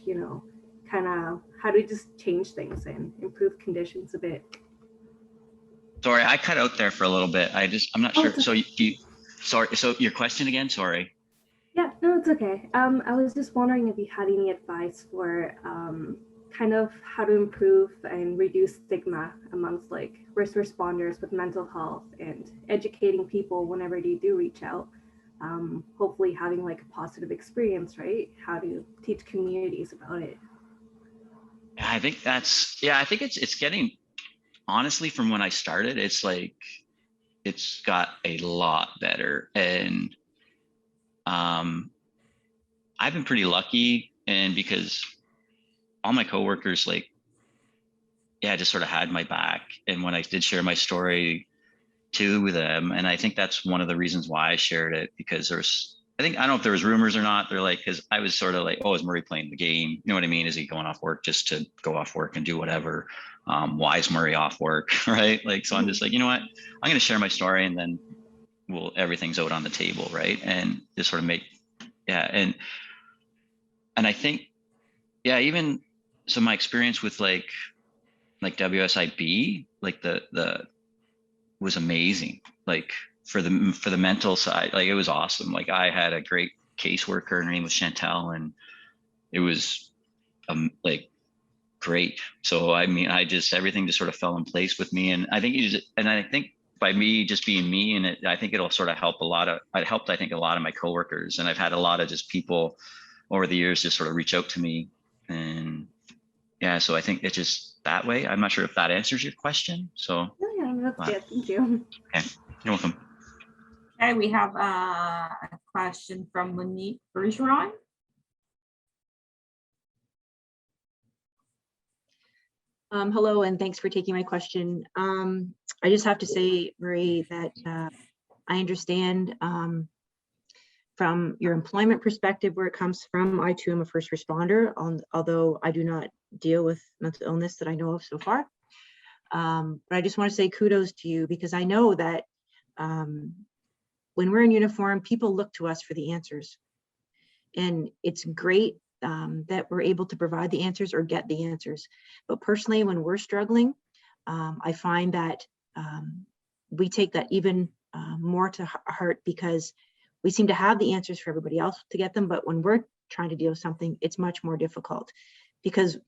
kind of how to just change things and improve conditions a bit? Sorry, I cut out there for a little bit. I'm not sure. So sorry. So your question again? Sorry. Yeah, no, it's okay. I was just wondering if you had any advice for kind of how to improve and reduce stigma amongst like first responders with mental health, and educating people whenever they do reach out. Hopefully having like a positive experience, right? How to teach communities about it. I think it's getting, honestly, from when I started, it's like, it's got a lot better. And I've been pretty lucky, and because all my coworkers, like, yeah, just sort of had my back. And when I did share my story to them, and I think that's one of the reasons why I shared it, because I don't know if there was rumors or not. They're like, because I was sort of like, oh, is Murray playing the game? You know what I mean? Is he going off work just to go off work and do whatever? Why is Murray off work? Right? Like, so I'm just like, you know what? I'm going to share my story, and then everything's out on the table, right? And just sort of and I think, yeah, even so, my experience with like WSIB, like the was amazing. Like for the mental side, like it was awesome. Like I had a great caseworker, her name was Chantel, and it was like great. So I mean, everything just sort of fell in place with me, and I think by me just being me, and I think it'll sort of help it helped, I think, a lot of my coworkers, and I've had a lot of just people over the years just sort of reach out to me, and yeah, so I think it's just that way. I'm not sure if that answers your question. So Yeah, that's good. Thank you. Okay, you're welcome. Okay, we have a question from Monique Bergeron. Hello, and thanks for taking my question. I just have to say, Marie, that I understand from your employment perspective where it comes from. I too am a first responder, although I do not deal with mental illness that I know of so far. But I just want to say kudos to you, because I know that when we're in uniform, people look to us for the answers. And it's great that we're able to provide the answers or get the answers. But personally, when we're struggling, I find that we take that even more to heart, because we seem to have the answers for everybody else to get them. But when we're trying to deal with something, it's much more difficult, because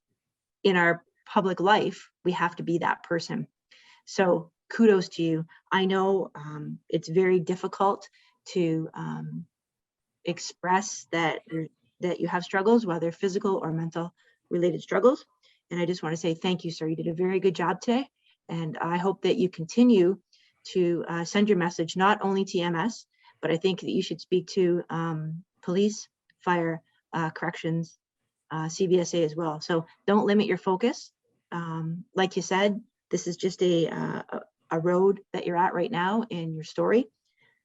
in our public life, we have to be that person. So kudos to you. I know it's very difficult to express that you have struggles, whether physical or mental related struggles. And I just want to say thank you, sir. You did a very good job today. And I hope that you continue to send your message, not only to MS, but I think that you should speak to police, fire, corrections, CBSA as well. So don't limit your focus. Like you said, this is just a road that you're at right now in your story.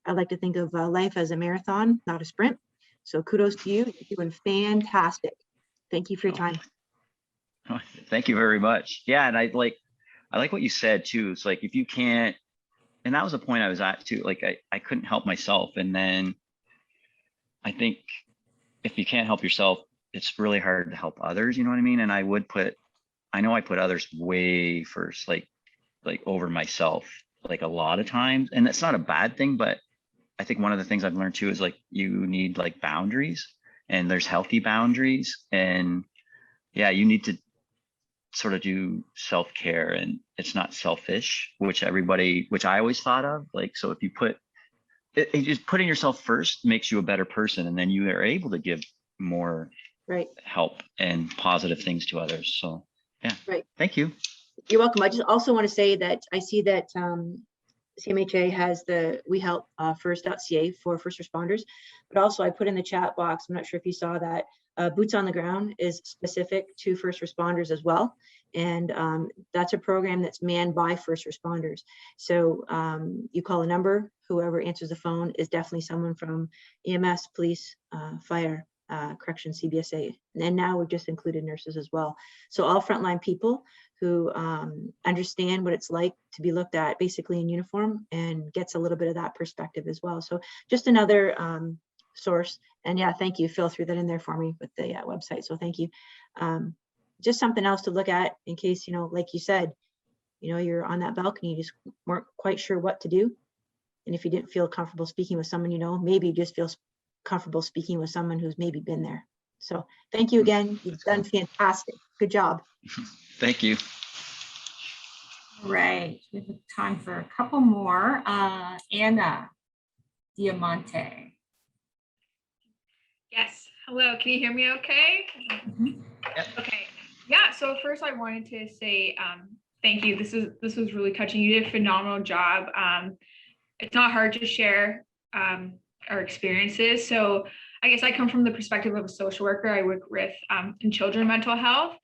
I like to think of life as a marathon, not a sprint. So kudos to you. You're doing fantastic. Thank you for your time. Thank you very much. Yeah, and I like what you said too. It's like, if you can't, and that was the point I was at too. Like I couldn't help myself. And then I think if you can't help yourself, it's really hard to help others. You know what I mean? And I know I put others way first, like over myself, like a lot of times. And that's not a bad thing, but I think one of the things I've learned too is like, you need like boundaries, and there's healthy boundaries. And yeah, you need to sort of do self-care, and it's not selfish, which I always thought of. Like, so if you put it just putting yourself first makes you a better person, and then you are able to give more Right. help and positive things to others. So yeah, Right. Thank you. You're welcome. I just also want to say that I see that CMHA has the We Help First.ca for first responders, but also I put in the chat box, I'm not sure if you saw that, Boots on the Ground is specific to first responders as well. And that's a program that's manned by first responders. So you call a number, whoever answers the phone is definitely someone from EMS, police, fire, correction, CBSA. And now we've just included nurses as well. So all frontline people who understand what it's like to be looked at basically in uniform, and gets a little bit of that perspective as well. So just another source. And yeah, thank you. Phil threw that in there for me with the website. So thank you. Just something else to look at in case, like you said, you're on that balcony, you just weren't quite sure what to do. And if you didn't feel comfortable speaking with someone, maybe you just feel comfortable speaking with someone who's maybe been there. So thank you again. You've done fantastic. Good job. Thank you. Right, we have time for a couple more. Anna Diamante. Yes. Hello. Can you hear me okay? Mhm. Yep. Okay. Yeah. So first I wanted to say thank you. This was really touching. You did a phenomenal job. It's not hard to share our experiences. So I guess I come from the perspective of a social worker. I work with in children mental health.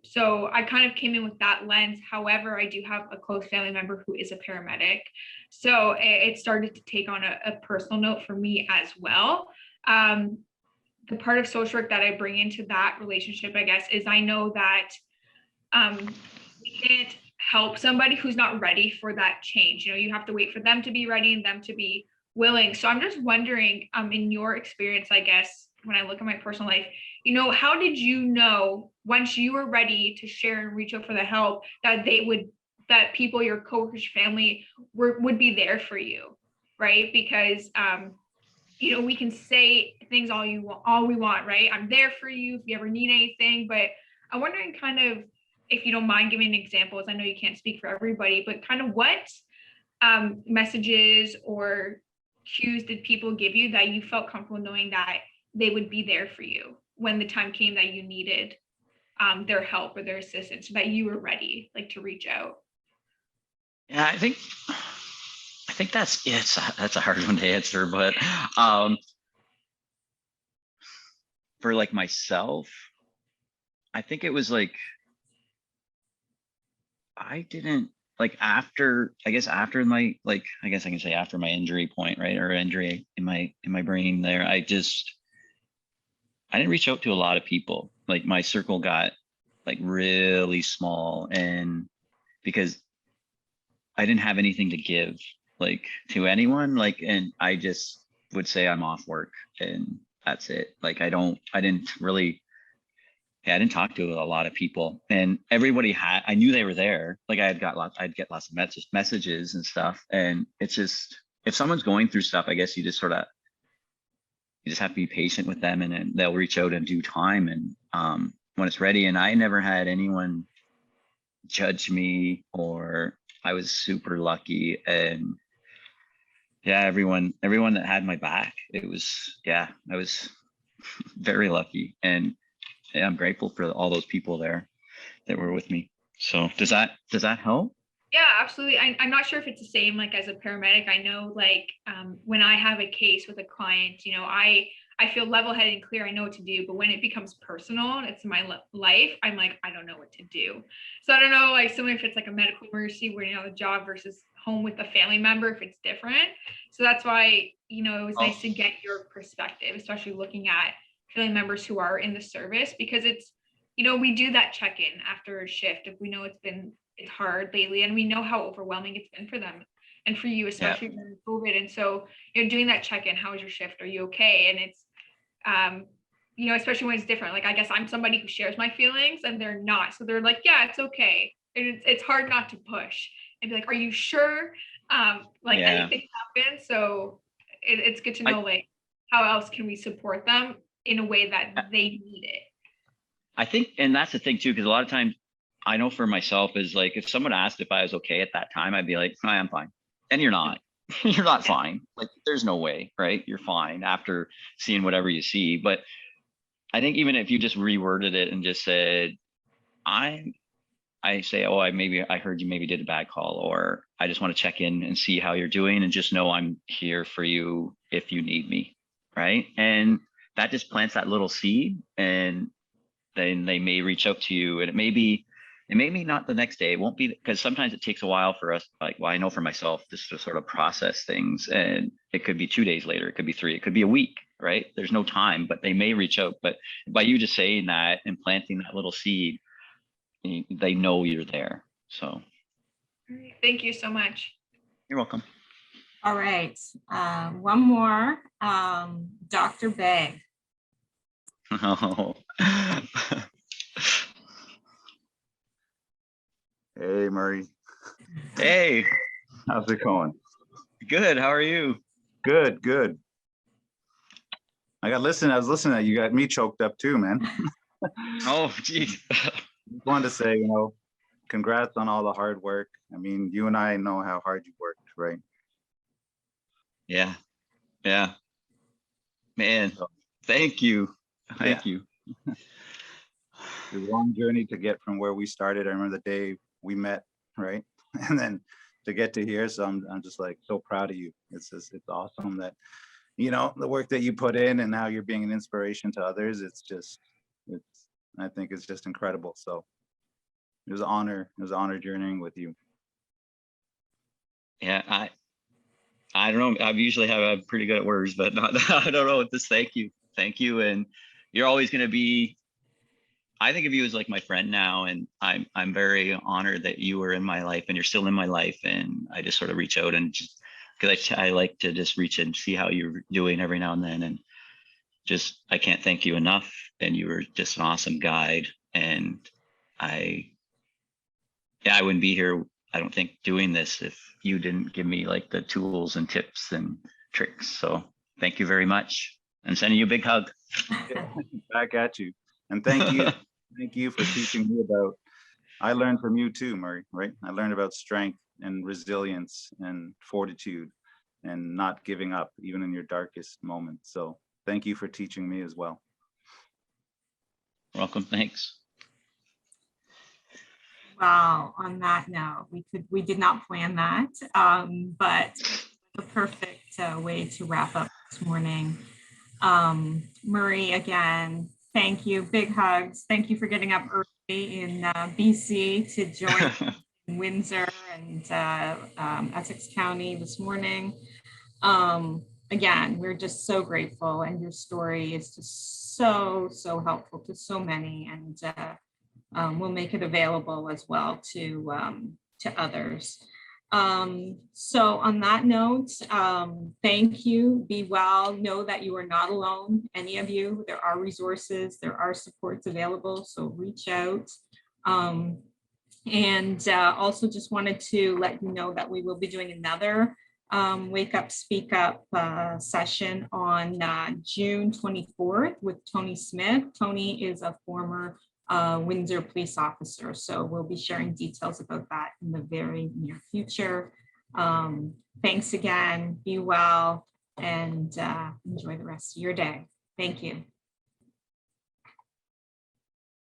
So I kind of came in with that lens. However, I do have a close family member who is a paramedic. So it started to take on a personal note for me as well. The part of social work that I bring into that relationship, I guess, is I know that we can't help somebody who's not ready for that change. You have to wait for them to be ready and them to be willing. So I'm just wondering, in your experience, I guess, when I look at my personal life, how did you know once you were ready to share and reach out for the help that that people, your coworkers, family would be there for you, right? Because we can say things all we want, right? I'm there for you if you ever need anything. But I'm wondering, kind of, if you don't mind giving examples. I know you can't speak for everybody, but kind of what messages or cues did people give you that you felt comfortable knowing that they would be there for you when the time came that you needed their help or their assistance, so that you were ready, like, to reach out? Yeah, I think that's a hard one to answer, but for like myself, I think it was like, I didn't like after I can say after my injury point, right? Or injury in my brain there, I didn't reach out to a lot of people. Like, my circle got like really small, and because I didn't have anything to give like to anyone, like, and I just would say I'm off work and that's it. Like, I didn't talk to a lot of people, and everybody I knew they were there. Like, I'd get lots of messages and stuff. And it's just, if someone's going through stuff, I guess you just have to be patient with them, and then they'll reach out in due time. And when it's ready. And I never had anyone judge me, or I was super lucky. And yeah, everyone that had my back, I was very lucky. And yeah, I'm grateful for all those people there that were with me. So does that help? Yeah, absolutely. I'm not sure if it's the same, like, as a paramedic. I know, like, when I have a case with a client, I feel level-headed and clear. I know what to do. But when it becomes personal, it's my life, I'm like, I don't know what to do. So I don't know, like, similar if it's like a medical emergency where you're on the job versus home with a family member, if it's different. So that's why, it was nice to get your perspective, especially looking at family members who are in the service, because it's, we do that check-in after a shift if we know it's been it's hard lately, and we know how overwhelming it's been for them and for you, especially during COVID. And so, doing that check-in, how was your shift? Are you okay? And it's, especially when it's different. Like, I guess I'm somebody who shares my feelings and they're not. So they're like, yeah, it's okay. And it's hard not to push and be like, are you sure? Anything happens. So it's good to know, like, how else can we support them in a way that they need it? I think, and that's the thing too, because a lot of times I know for myself is like, if someone asked if I was okay at that time, I'd be like, I am fine. And you're not. You're not fine. Like, there's no way, right? You're fine after seeing whatever you see. But I think even if you just reworded it and just said, I say, oh, I heard you maybe did a bad call, or I just want to check in and see how you're doing, and just know I'm here for you if you need me, right? And that just plants that little seed, and then they may reach out to you, and it may be not the next day. It won't be, because sometimes it takes a while for us. Like, well, I know for myself, just to sort of process things, and it could be 2 days later, it could be 3, it could be a week, right? There's no time, but they may reach out. But by you just saying that and planting that little seed, they know you're there. So All right. Thank you so much. you're welcome. All right. One more. Dr. Bay. Oh. Hey, Murray. Hey, How's it going? good. How are you? Good, good. I was listening. You got me choked up too, man. Oh, geez. Just wanted to say, congrats on all the hard work. I mean, you and I know how hard you worked, right? Yeah. Man, thank you. Thank you. It was a long journey to get from where we started. I remember the day we met, right? And then to get to here. So I'm just like so proud of you. It's awesome that, the work that you put in and how you're being an inspiration to others. I think it's just incredible. So it was an honor. It was an honor journeying with you. Yeah, I don't know. I usually I'm pretty good at words, but not, I don't know what this. Thank you. And you're always going to be, I think of you as like my friend now, and I'm very honored that you were in my life and you're still in my life. And I just sort of reach out, and just because I like to just reach and see how you're doing every now and then, and just, I can't thank you enough. And you were just an awesome guide, and I wouldn't be here, I don't think, doing this if you didn't give me like the tools and tips and tricks. So thank you very much. I'm sending you a big hug. Back at you. And thank you. Thank you for teaching me I learned from you too, Murray, right? I learned about strength and resilience and fortitude and not giving up even in your darkest moments. So thank you for teaching me as well. Welcome. Thanks. Wow. On that note, we did not plan that, but the perfect way to wrap up this morning. Murray, again, thank you. Big hugs. Thank you for getting up early in BC to join Windsor and Essex County this morning. Again, we're just so grateful, and your story is just so helpful to so many, and we'll make it available as well to others. So on that note, thank you. Be well. Know that you are not alone. Any of you, there are resources, there are supports available. So reach out. And also just wanted to let you know that we will be doing another Wake Up, Speak Up session on June 24th with Tony Smith. Tony is a former Windsor police officer. So we'll be sharing details about that in the very near future. Thanks again, be well, and enjoy the rest of your day. Thank you.